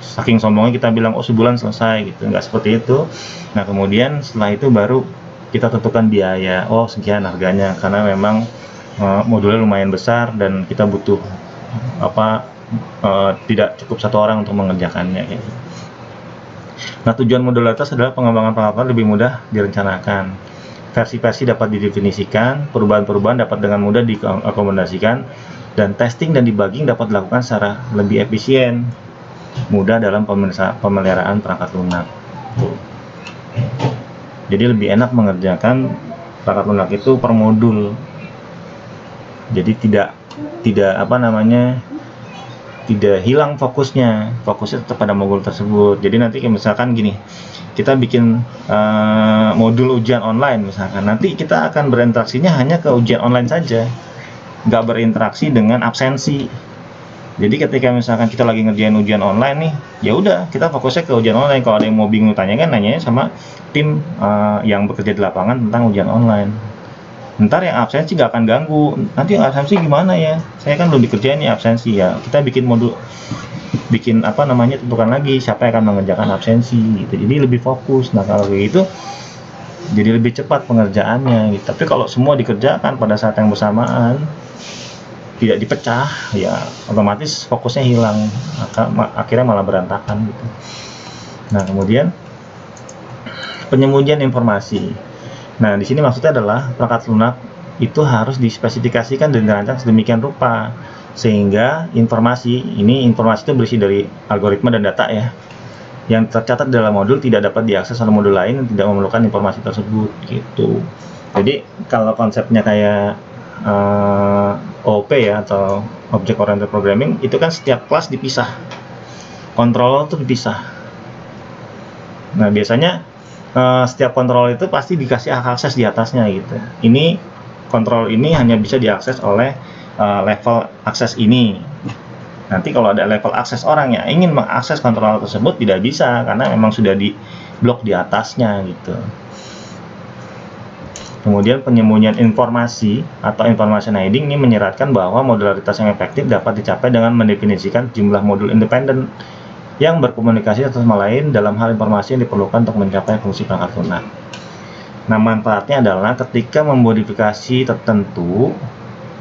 saking sombongnya kita bilang sebulan selesai gitu, nggak seperti itu. Nah, kemudian setelah itu baru kita tentukan biaya, sekian harganya, karena memang modulnya lumayan besar dan kita butuh tidak cukup satu orang untuk mengerjakannya gitu. Nah, tujuan modularitas adalah pengembangan peralatan lebih mudah direncanakan. Versi-versi dapat didefinisikan, perubahan-perubahan dapat dengan mudah diakomodasikan, dan testing dan debugging dapat dilakukan secara lebih efisien, mudah dalam pemeliharaan perangkat lunak. Jadi lebih enak mengerjakan perangkat lunak itu per modul. Jadi tidak tidak hilang fokusnya tetap pada modul tersebut. Jadi nanti misalkan gini, kita bikin modul ujian online misalkan, nanti kita akan berinteraksinya hanya ke ujian online saja, nggak berinteraksi dengan absensi. Jadi ketika misalkan kita lagi ngerjain ujian online nih, ya udah kita fokusnya ke ujian online. Kalau ada yang mau bingung nanyanya sama tim yang bekerja di lapangan tentang ujian online. Ntar yang absensi nggak akan ganggu. Nanti yang absensi gimana ya? Saya kan belum dikerjain nih absensi ya. Kita bikin tentukan lagi siapa yang akan mengerjakan absensi gitu. Jadi lebih fokus. Nah, kalau gitu jadi lebih cepat pengerjaannya gitu. Tapi kalau semua dikerjakan pada saat yang bersamaan, tidak dipecah, ya otomatis fokusnya hilang, akhirnya malah berantakan gitu. Nah, kemudian penyembunyian informasi. Nah, di sini maksudnya adalah perangkat lunak itu harus dispesifikasikan dan dirancang sedemikian rupa sehingga informasi itu berisi dari algoritma dan data ya, yang tercatat dalam modul tidak dapat diakses oleh modul lain yang tidak memerlukan informasi tersebut gitu. Jadi kalau konsepnya kayak OOP ya, atau Object Oriented Programming, itu kan setiap kelas dipisah, kontrol itu dipisah. Nah, biasanya setiap kontrol itu pasti dikasih akses di atasnya gitu. Ini kontrol ini hanya bisa diakses oleh level akses ini. Nanti kalau ada level akses orang yang ingin mengakses kontrol tersebut tidak bisa karena memang sudah di blok di atasnya gitu. Kemudian penyembunyian informasi atau information hiding ini menyeratkan bahwa modularitas yang efektif dapat dicapai dengan mendefinisikan jumlah modul independen yang berkomunikasi satu sama lain dalam hal informasi yang diperlukan untuk mencapai fungsi perangkat lunak. Nah, manfaatnya adalah ketika memodifikasi tertentu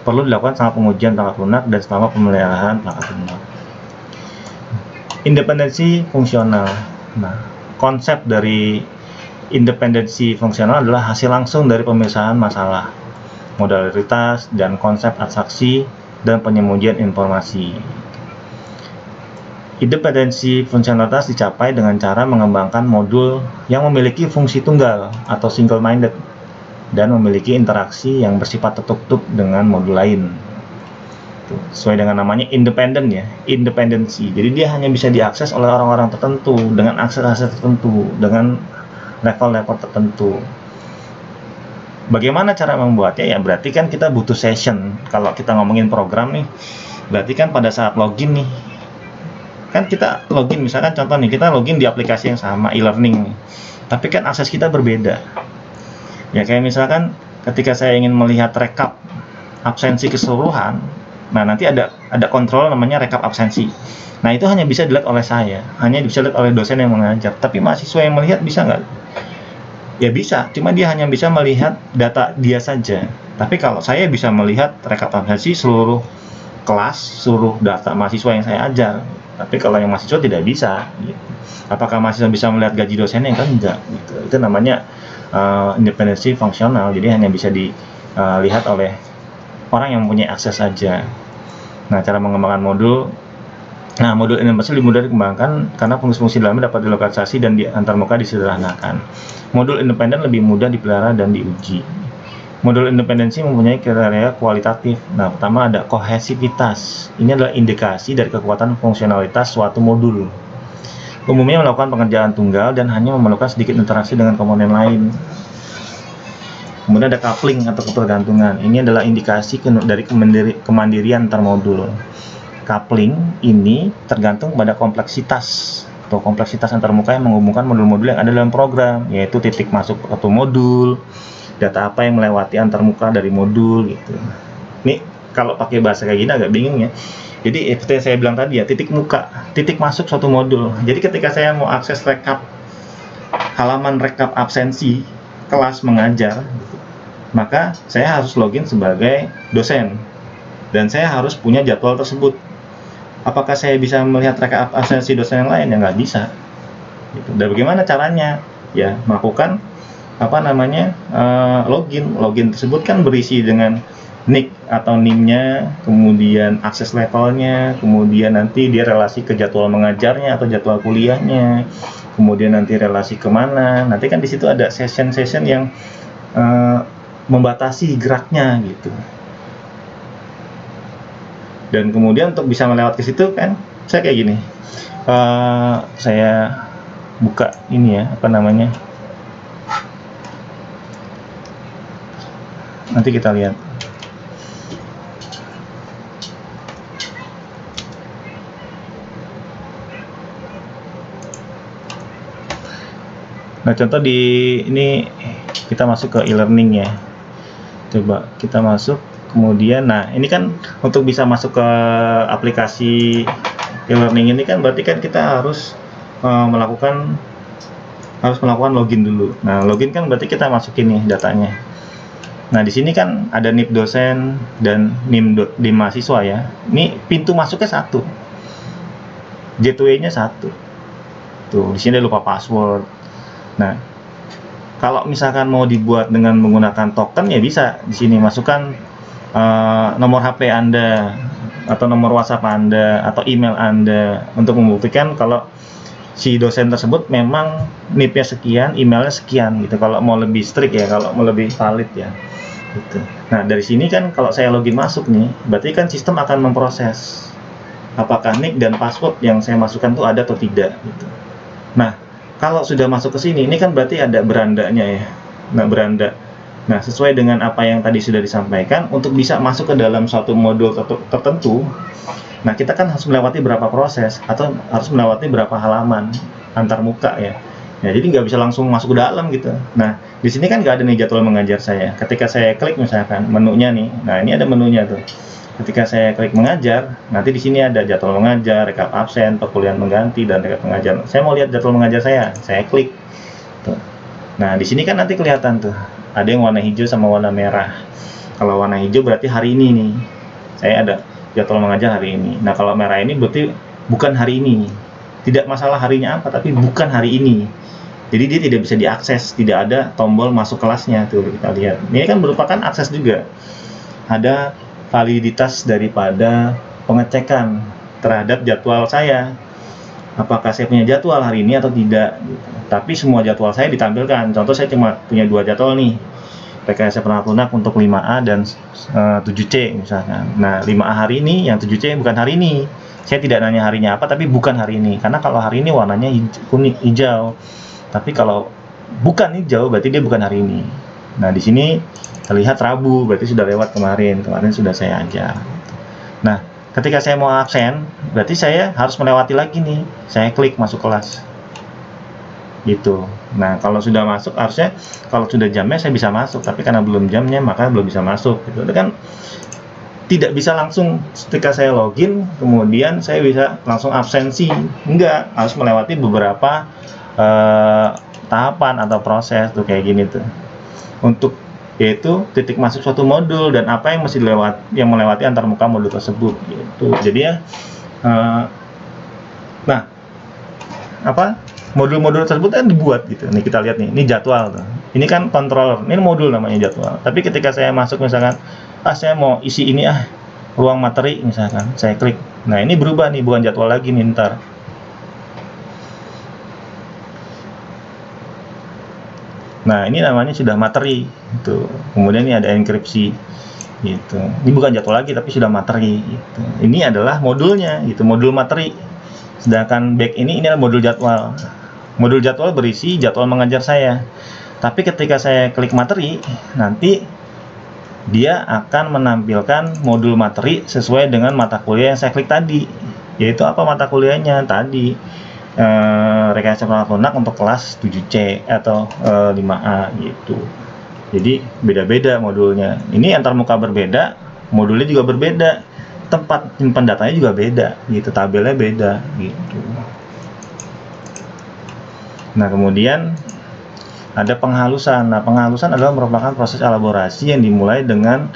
perlu dilakukan selama pengujian perangkat lunak dan selama pemeliharaan perangkat lunak. Independensi fungsional. Nah, konsep dari independensi fungsional adalah hasil langsung dari pemisahan masalah, modularitas, dan konsep abstraksi dan penyembunyian informasi. Independensi fungsionalitas dicapai dengan cara mengembangkan modul yang memiliki fungsi tunggal atau single-minded dan memiliki interaksi yang bersifat tertutup dengan modul lain. Sesuai dengan namanya independen ya, independensi. Jadi dia hanya bisa diakses oleh orang-orang tertentu dengan akses-akses tertentu, dengan level-level tertentu. Bagaimana cara membuatnya? Ya berarti kan kita butuh session. Kalau kita ngomongin program nih, berarti kan pada saat login nih, kan kita login, misalkan contoh nih, kita login di aplikasi yang sama, e-learning nih, tapi kan akses kita berbeda. Ya kayak misalkan ketika saya ingin melihat rekap absensi keseluruhan, nah nanti ada kontrol namanya rekap absensi. Nah itu hanya bisa dilihat oleh saya, hanya bisa dilihat oleh dosen yang mengajar. Tapi mahasiswa yang melihat bisa nggak? Ya bisa, cuma dia hanya bisa melihat data dia saja. Tapi kalau saya bisa melihat rekap absensi seluruh kelas, seluruh data mahasiswa yang saya ajar. Tapi kalau yang mahasiswa tidak bisa, gitu. Apakah mahasiswa bisa melihat gaji dosennya? Kan enggak, gitu. Itu namanya independensi fungsional. Jadi hanya bisa dilihat oleh orang yang mempunyai akses saja. Nah, cara mengembangkan modul. Nah, modul independensi lebih mudah dikembangkan karena fungsi-fungsi dalamnya dapat dilokalisasi dan antarmuka disederhanakan. Modul independen lebih mudah dipelihara dan diuji. Modul independensi mempunyai kriteria kualitatif. Nah, pertama ada kohesivitas. Ini adalah indikasi dari kekuatan fungsionalitas suatu modul. Umumnya melakukan pengerjaan tunggal dan hanya memerlukan sedikit interaksi dengan komponen lain. Kemudian ada coupling atau ketergantungan. Ini adalah indikasi dari kemandirian antar modul. Coupling ini tergantung pada kompleksitas atau kompleksitas antarmuka yang menghubungkan modul-modul yang ada dalam program, yaitu titik masuk satu modul, data apa yang melewati antarmuka dari modul gitu. Ini kalau pakai bahasa kayak gini agak bingung ya. Jadi seperti yang saya bilang tadi ya, titik muka, titik masuk suatu modul. Jadi ketika saya mau akses rekap, halaman rekap absensi kelas mengajar, maka saya harus login sebagai dosen dan saya harus punya jadwal tersebut. Apakah saya bisa melihat rekap absensi dosen yang lain? Ya nggak bisa. Gitu. Dan bagaimana caranya? Ya melakukan login tersebut kan berisi dengan nick atau NIM-nya, kemudian akses levelnya, kemudian nanti dia relasi ke jadwal mengajarnya atau jadwal kuliahnya, kemudian nanti relasi kemana. Nanti kan di situ ada session-session yang membatasi geraknya gitu. Dan kemudian untuk bisa melewati ke situ kan, saya kayak gini. Saya buka ini ya, nanti kita lihat. Nah, contoh di ini kita masuk ke e-learning ya. Coba kita masuk, kemudian nah ini kan untuk bisa masuk ke aplikasi e-learning ini kan berarti kan kita harus melakukan login dulu. Nah, login kan berarti kita masukin nih datanya. Nah, di sini kan ada NIP dosen dan NIM mahasiswa ya. Ini pintu masuknya satu. Gateway-nya satu. Tuh, di sini lupa password. Nah, kalau misalkan mau dibuat dengan menggunakan token ya bisa di sini masukkan nomor HP Anda atau nomor WhatsApp Anda atau email Anda untuk membuktikan kalau si dosen tersebut memang NIP-nya sekian, emailnya sekian gitu. Kalau mau lebih strict ya, kalau mau lebih valid ya. Gitu. Nah, dari sini kan kalau saya login masuk nih, berarti kan sistem akan memproses apakah nick dan password yang saya masukkan itu ada atau tidak gitu. Nah, kalau sudah masuk ke sini, ini kan berarti ada berandanya ya. Nah, beranda. Nah, sesuai dengan apa yang tadi sudah disampaikan, untuk bisa masuk ke dalam suatu modul tertentu, nah kita kan harus melewati berapa proses atau harus melewati berapa halaman antarmuka ya. Ya, jadi nggak bisa langsung masuk ke dalam gitu. Nah, di sini kan nggak ada nih jadwal mengajar saya. Ketika saya klik misalkan menunya nih, nah ini ada menunya tuh. Ketika saya klik mengajar, nanti di sini ada jadwal mengajar, rekap absen, perkuliahan mengganti, dan rekap mengajar. Saya mau lihat jadwal mengajar saya klik. Tuh. Nah, di sini kan nanti kelihatan tuh, ada yang warna hijau sama warna merah. Kalau warna hijau berarti hari ini nih, saya ada jadwal mengajar hari ini. Nah, kalau merah ini berarti bukan hari ini. Tidak masalah harinya apa, tapi bukan hari ini. Jadi dia tidak bisa diakses, tidak ada tombol masuk kelasnya tuh kita lihat. Ini kan merupakan akses juga. Ada validitas daripada pengecekan terhadap jadwal saya. Apakah saya punya jadwal hari ini atau tidak gitu. Tapi semua jadwal saya ditampilkan. Contoh saya cuma punya 2 jadwal nih. rekayasa perangkat lunak untuk 5A dan 7C misalkan. Nah, 5A hari ini, yang 7C bukan hari ini. Saya tidak nanya harinya apa, tapi bukan hari ini. Karena kalau hari ini warnanya kuning, hijau. Tapi kalau bukan hijau, berarti dia bukan hari ini. Nah, di sini terlihat Rabu, berarti sudah lewat kemarin. Kemarin sudah saya ajar. Nah, ketika saya mau absen, berarti saya harus melewati lagi nih. Saya klik masuk kelas. Gitu. Nah, kalau sudah masuk, harusnya kalau sudah jamnya saya bisa masuk, tapi karena belum jamnya maka belum bisa masuk gitu. Itu kan tidak bisa langsung ketika saya login kemudian saya bisa langsung absensi. Enggak, harus melewati beberapa tahapan atau proses tuh kayak gini tuh. Untuk yaitu titik masuk suatu modul dan apa yang mesti melewati antarmuka modul tersebut gitu. Jadi ya nah, apa? Modul-modul tersebut kan dibuat gitu. Nih kita lihat nih, ini jadwal tuh. Ini kan controller, ini modul namanya jadwal. Tapi ketika saya masuk misalkan, saya mau isi ini ruang materi misalkan, saya klik. Nah, ini berubah nih, bukan jadwal lagi nih ntar. Nah, ini namanya sudah materi gitu. Kemudian ini ada enkripsi gitu. Ini bukan jadwal lagi tapi sudah materi gitu. Ini adalah modulnya gitu, modul materi. Sedangkan back ini adalah modul jadwal. Modul jadwal berisi jadwal mengajar saya. Tapi ketika saya klik materi, nanti dia akan menampilkan modul materi sesuai dengan mata kuliah yang saya klik tadi. Yaitu apa mata kuliahnya? Tadi rekayasa perangkat lunak untuk kelas 7C atau 5A gitu. Jadi beda-beda modulnya. Ini antarmuka berbeda, modulnya juga berbeda. Tempat simpan datanya juga beda gitu, tabelnya beda gitu. Nah, kemudian ada penghalusan. Nah, penghalusan adalah merupakan proses elaborasi yang dimulai dengan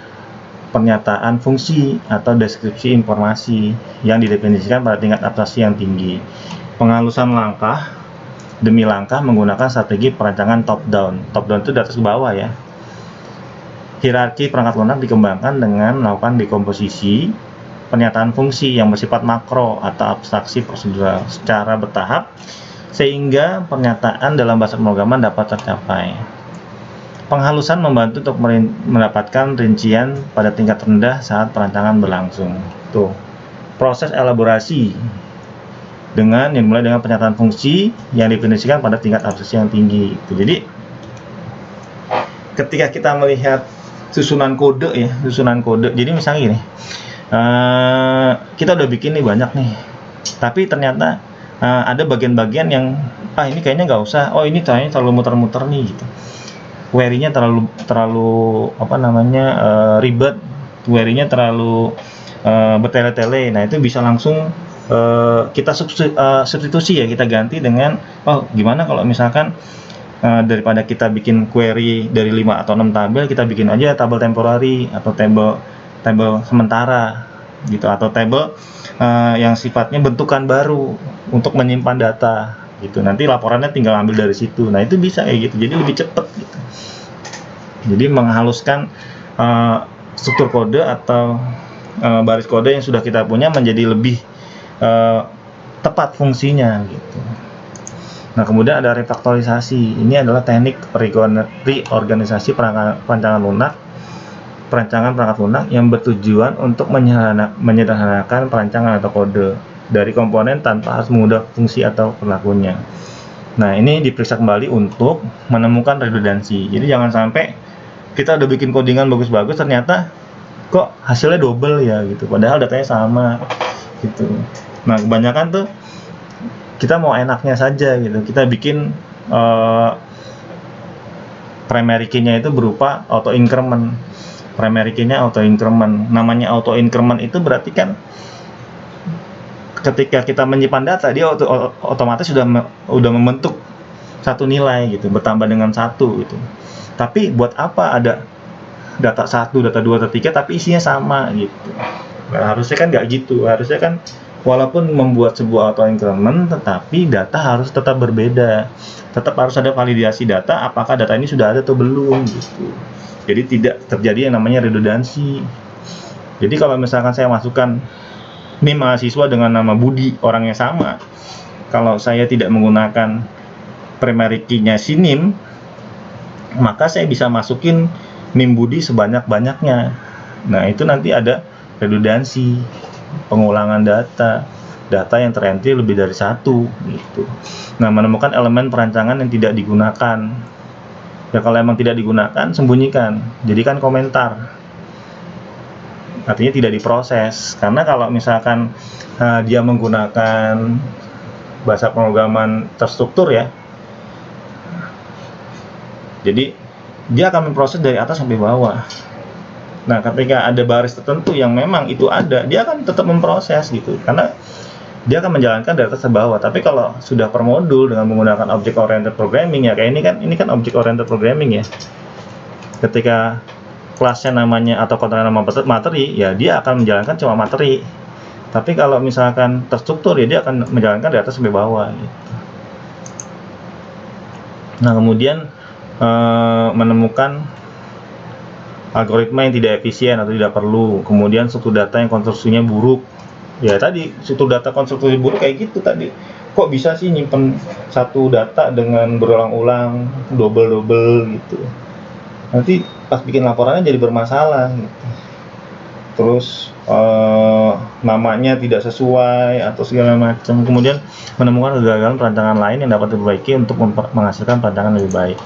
pernyataan fungsi atau deskripsi informasi yang didefinisikan pada tingkat abstraksi yang tinggi. Penghalusan langkah demi langkah menggunakan strategi perancangan top down. Top down itu dari atas ke bawah ya. Hierarki perangkat lunak dikembangkan dengan melakukan dekomposisi pernyataan fungsi yang bersifat makro atau abstraksi prosedural secara bertahap sehingga pernyataan dalam bahasa pemrograman dapat tercapai. Penghalusan membantu untuk mendapatkan rincian pada tingkat rendah saat perancangan berlangsung. Tuh, proses elaborasi dengan dimulai dengan pernyataan fungsi yang didefinisikan pada tingkat abstraksi yang tinggi. Jadi, ketika kita melihat susunan kode ya, Jadi misalnya gini, kita udah bikin nih banyak nih, tapi ternyata ada bagian-bagian yang ini kayaknya nggak usah. Oh, ini kayaknya terlalu muter-muter nih gitu. Query-nya terlalu ribet. Query-nya terlalu bertele-tele. Nah, itu bisa langsung kita substitusi ya, kita ganti dengan gimana kalau misalkan daripada kita bikin query dari 5 atau 6 tabel, kita bikin aja tabel temporary atau tabel sementara gitu, atau tabel yang sifatnya bentukan baru untuk menyimpan data gitu. Nanti laporannya tinggal ambil dari situ. Nah, itu bisa kayak gitu. Jadi lebih cepat gitu. Jadi menghaluskan struktur kode atau baris kode yang sudah kita punya menjadi lebih tepat fungsinya gitu. Nah, kemudian ada refaktorisasi. Ini adalah teknik reorganisasi perancangan perangkat lunak yang bertujuan untuk menyederhanakan perancangan atau kode dari komponen tanpa harus mengubah fungsi atau perilakunya. Nah, ini diperiksa kembali untuk menemukan redundansi. Jadi jangan sampai kita udah bikin codingan bagus-bagus ternyata kok hasilnya double ya gitu, padahal datanya sama gitu. Nah, kebanyakan tuh kita mau enaknya saja gitu, kita bikin primary key-nya itu berupa auto increment. Primary key-nya auto increment. Namanya auto increment itu berarti kan ketika kita menyimpan data, dia otomatis sudah membentuk satu nilai gitu, bertambah dengan 1 gitu. Tapi buat apa ada data 1, data 2, data 3 tapi isinya sama gitu. Nah, harusnya kan nggak gitu. Harusnya kan walaupun membuat sebuah auto increment, tetapi data harus tetap berbeda. Tetap harus ada validasi data, apakah data ini sudah ada atau belum gitu. Jadi tidak terjadi yang namanya redundansi. Jadi kalau misalkan saya masukkan ini mahasiswa dengan nama Budi, orangnya sama, kalau saya tidak menggunakan primary key-nya si NIM, maka saya bisa masukin Nimbudi sebanyak-banyaknya. Nah, itu nanti ada redundansi, pengulangan data yang terentry lebih dari satu gitu. Nah, menemukan elemen perancangan yang tidak digunakan. Ya kalau emang tidak digunakan, sembunyikan, jadikan komentar. Artinya tidak diproses. Karena kalau misalkan dia menggunakan bahasa pemrograman terstruktur ya, jadi dia akan memproses dari atas sampai bawah. Nah, ketika ada baris tertentu yang memang itu ada, dia akan tetap memproses gitu, karena dia akan menjalankan dari atas ke bawah. Tapi kalau sudah per modul dengan menggunakan object oriented programming ya, kayak ini kan object oriented programming ya. Ketika kelasnya namanya atau konten nama materi, ya dia akan menjalankan cuma materi. Tapi kalau misalkan terstruktur ya dia akan menjalankan dari atas sampai bawah gitu. Nah, kemudian menemukan algoritma yang tidak efisien atau tidak perlu, kemudian struktur data yang konstruksinya buruk. Ya tadi, struktur data konstruksi buruk kayak gitu tadi. Kok bisa sih nyimpen satu data dengan berulang-ulang, double gitu. Nanti pas bikin laporannya jadi bermasalah gitu. Terus namanya tidak sesuai atau segala macam. Kemudian menemukan kegagalan perancangan lain yang dapat diperbaiki untuk menghasilkan perancangan lebih baik.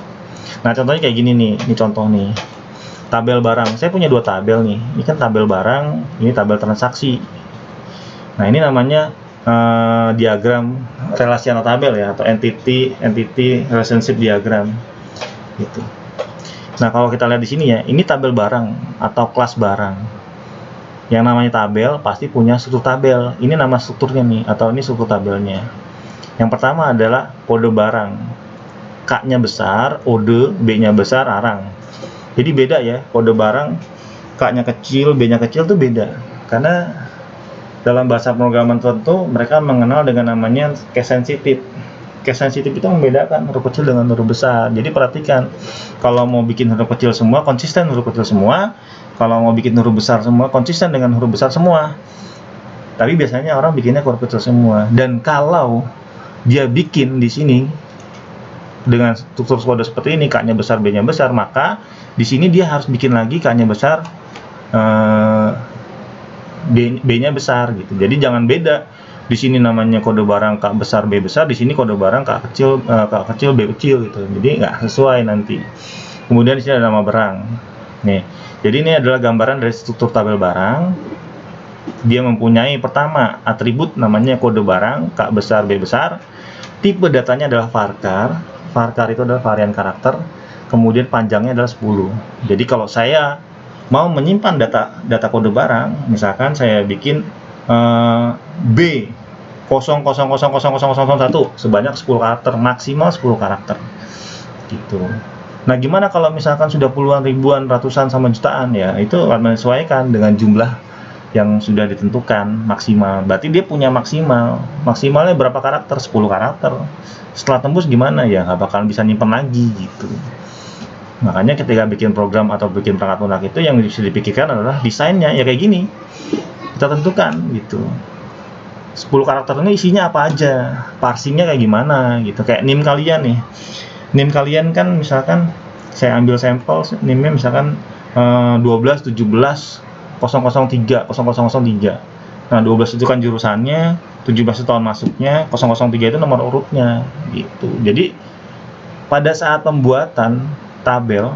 Nah, contohnya kayak gini nih, ini contoh nih. Tabel barang, saya punya 2 tabel nih. Ini kan tabel barang, ini tabel transaksi. Nah, ini namanya diagram relasional tabel ya, atau entity relationship diagram gitu. Nah, kalau kita lihat di sini ya, ini tabel barang atau kelas barang. Yang namanya tabel pasti punya struktur tabel. Ini nama strukturnya nih, atau ini struktur tabelnya. Yang pertama adalah kode barang. K-nya besar, ode, B-nya besar, arang. Jadi beda ya, kode barang K-nya kecil, B-nya kecil tuh beda. Karena dalam bahasa pemrograman tertentu mereka mengenal dengan namanya case sensitive. Case sensitive itu membedakan huruf kecil dengan huruf besar. Jadi perhatikan, kalau mau bikin huruf kecil semua, konsisten huruf kecil semua. Kalau mau bikin huruf besar semua, konsisten dengan huruf besar semua. Tapi biasanya orang bikinnya huruf kecil semua. Dan kalau dia bikin di sini dengan struktur kode seperti ini, K-nya besar, B-nya besar, maka di sini dia harus bikin lagi K-nya besar, B-nya besar gitu. Jadi jangan beda. Di sini namanya kode barang K besar, B besar, di sini kode barang K kecil, B kecil gitu. Jadi nggak sesuai nanti. Kemudian di sini ada nama barang. Nih. Jadi ini adalah gambaran dari struktur tabel barang. Dia mempunyai pertama atribut namanya kode barang K besar, B besar. Tipe datanya adalah varchar. Varchar itu adalah varian karakter. Kemudian panjangnya adalah 10. Jadi kalau saya mau menyimpan data kode barang, misalkan saya bikin B 0000001 sebanyak 10 karakter, maksimal 10 karakter gitu. Nah, gimana kalau misalkan sudah puluhan, ribuan, ratusan, sama jutaan ya, itu akan menyesuaikan dengan jumlah yang sudah ditentukan maksimal. Berarti dia punya maksimalnya berapa karakter? 10 karakter. Setelah tembus gimana ya, nggak bakalan bisa nyimpen lagi gitu. Makanya ketika bikin program atau bikin perangkat lunak itu yang bisa dipikirkan adalah desainnya ya kayak gini. Kita tentukan gitu. 10 karakter ini isinya apa aja, parsingnya kayak gimana gitu. Kayak NIM kalian nih. NIM kalian kan misalkan saya ambil sampel NIM-nya misalkan 12 17 003 0003. Nah, 12 itu kan jurusannya, 17 itu tahun masuknya, 003 itu nomor urutnya gitu. Jadi pada saat pembuatan tabel,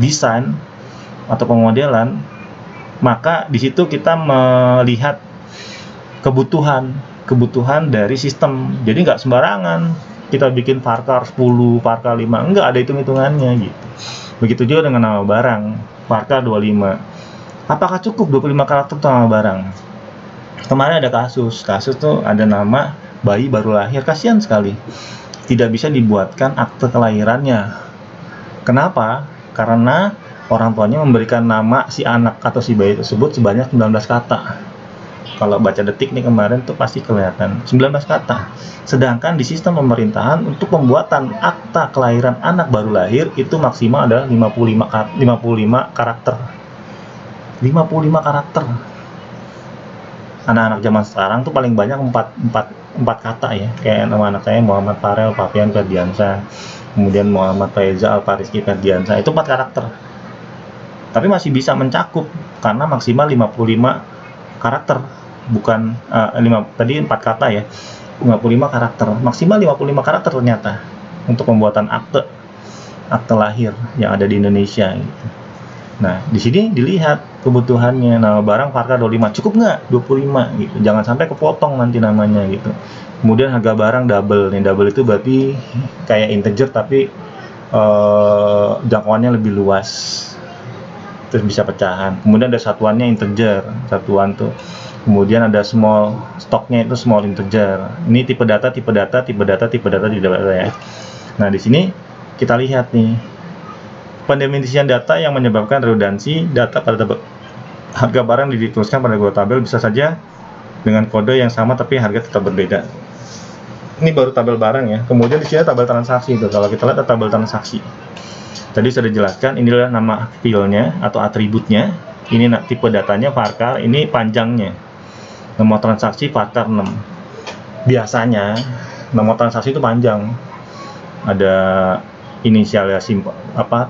desain atau pemodelan, maka di situ kita melihat kebutuhan dari sistem. Jadi nggak sembarangan kita bikin varchar 10, varchar 5, enggak, ada hitung-hitungannya gitu. Begitu juga dengan nama barang, varchar 25. Apakah cukup 25 karakter untuk nama barang? Kemarin ada kasus tuh ada nama bayi baru lahir, kasihan sekali. Tidak bisa dibuatkan akte kelahirannya. Kenapa? Karena orang tuanya memberikan nama si anak atau si bayi tersebut sebanyak 19 kata. Kalau baca detik nih kemarin tuh pasti kelihatan 19 kata. Sedangkan di sistem pemerintahan untuk pembuatan akta kelahiran anak baru lahir itu maksimal adalah 55 karakter. 55 karakter. Anak-anak zaman sekarang tuh paling banyak 4 kata ya. Kayak nama anak saya Muhammad Farel Papian Ferdiansyah. Kemudian Muhammad Faiza Alfariski Ferdiansyah, itu 4 karakter. tapi masih bisa mencakup karena maksimal 55 karakter, bukan tadi 4 kata ya, 55 karakter, maksimal 55 karakter ternyata untuk pembuatan akte lahir yang ada di Indonesia gitu. Nah, di sini dilihat kebutuhannya. Nama barang Parka 25 cukup nggak? 25 gitu. Jangan sampai kepotong nanti namanya gitu. Kemudian harga barang double. Nih, double itu berarti kayak integer tapi jangkauannya lebih luas. Terus bisa pecahan. Kemudian ada satuannya integer, satuan tuh. Kemudian ada small, stoknya itu small integer. Ini tipe data ya. Nah, di sini kita lihat nih pendefinisian data yang menyebabkan redundansi data pada harga barang dituliskan pada dua tabel bisa saja dengan kode yang sama tapi harga tetap berbeda. Ini baru tabel barang ya. Kemudian di sini tabel transaksi itu. Kalau kita lihat tabel transaksi. Tadi sudah dijelaskan, inilah nama filenya atau atributnya. Ini tipe datanya varchar, ini panjangnya. Nomor transaksi varchar 6. Biasanya nomor transaksi itu panjang. Ada inisialnya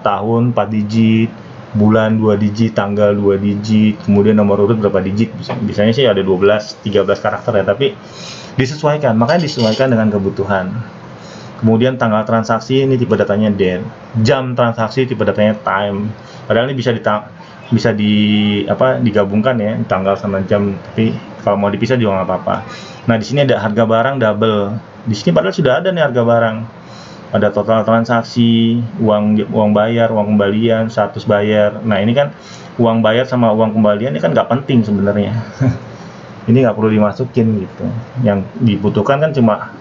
tahun 4 digit, bulan 2 digit, tanggal 2 digit, kemudian nomor urut berapa digit. Biasanya sih ada 12, 13 karakter ya, tapi disesuaikan, makanya disesuaikan dengan kebutuhan. Kemudian tanggal transaksi ini tipe datanya date, jam transaksi tipe datanya time. Padahal ini bisa digabungkan ya, tanggal sama jam, tapi kalau mau dipisah juga nggak apa-apa. Nah, di sini ada harga barang double. Di sini padahal sudah ada nih harga barang. Ada total transaksi, uang bayar, uang kembalian, status bayar. Nah, ini kan uang bayar sama uang kembalian ini kan nggak penting sebenarnya. Ini nggak perlu dimasukin gitu. Yang dibutuhkan kan cuma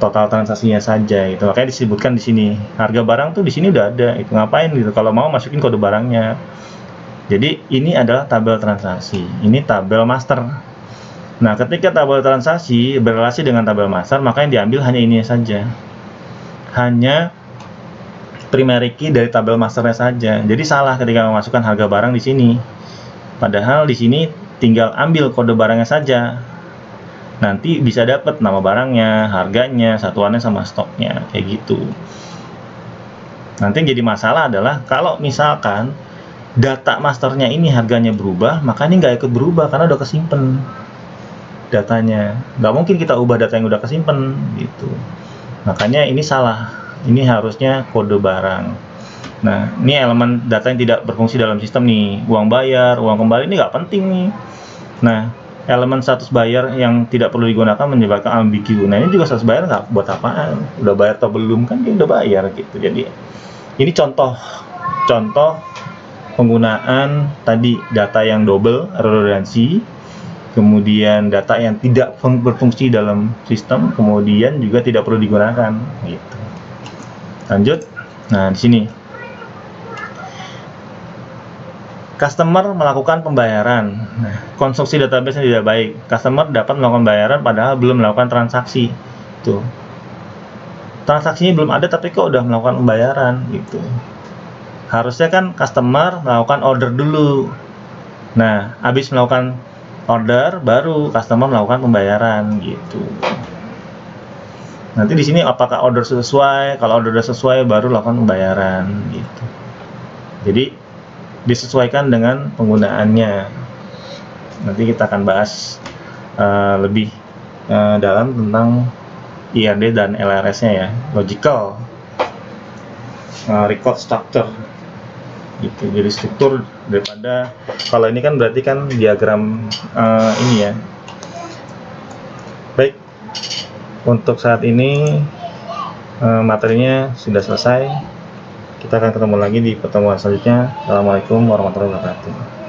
total transaksinya saja gitu. Makanya disebutkan di sini. Harga barang tuh di sini udah ada. Itu ngapain gitu? Kalau mau masukin kode barangnya. Jadi ini adalah tabel transaksi. Ini tabel master. Nah, ketika tabel transaksi berrelasi dengan tabel master, maka yang diambil hanya ini saja. Hanya primary key dari tabel masternya saja. Jadi salah ketika memasukkan harga barang di sini. Padahal di sini tinggal ambil kode barangnya saja. Nanti bisa dapat nama barangnya, harganya, satuannya sama stoknya, kayak gitu. Nanti yang jadi masalah adalah kalau misalkan data masternya ini harganya berubah, maka ini nggak ikut berubah karena udah kesimpan datanya. Nggak mungkin kita ubah data yang udah kesimpan gitu. Makanya ini salah. Ini harusnya kode barang. Nah, ini elemen data yang tidak berfungsi dalam sistem nih. Uang bayar, uang kembali ini nggak penting nih. Nah, elemen status bayar yang tidak perlu digunakan menyebabkan ambigu. Nah, ini juga status bayar nggak buat apaan. Udah bayar atau belum kan dia udah bayar gitu. Jadi ini contoh penggunaan tadi data yang double, redundansi. Kemudian data yang tidak berfungsi dalam sistem, kemudian juga tidak perlu digunakan gitu. Lanjut. Nah, di sini customer melakukan pembayaran. Nah, konstruksi database tidak baik. Customer dapat melakukan pembayaran padahal belum melakukan transaksi. Tuh. Transaksinya belum ada tapi kok udah melakukan pembayaran gitu. Harusnya kan customer melakukan order dulu. Nah, habis melakukan order baru customer melakukan pembayaran gitu. Nanti di sini apakah order sesuai? Kalau order sudah sesuai baru lakukan pembayaran gitu. Jadi disesuaikan dengan penggunaannya. Nanti kita akan bahas lebih dalam tentang IRD dan LRS-nya ya, logical record structure gitu. Jadi struktur daripada, kalau ini kan berarti kan diagram ini ya. Baik, untuk saat ini materinya sudah selesai. Kita akan ketemu lagi di pertemuan selanjutnya. Assalamualaikum warahmatullahi wabarakatuh.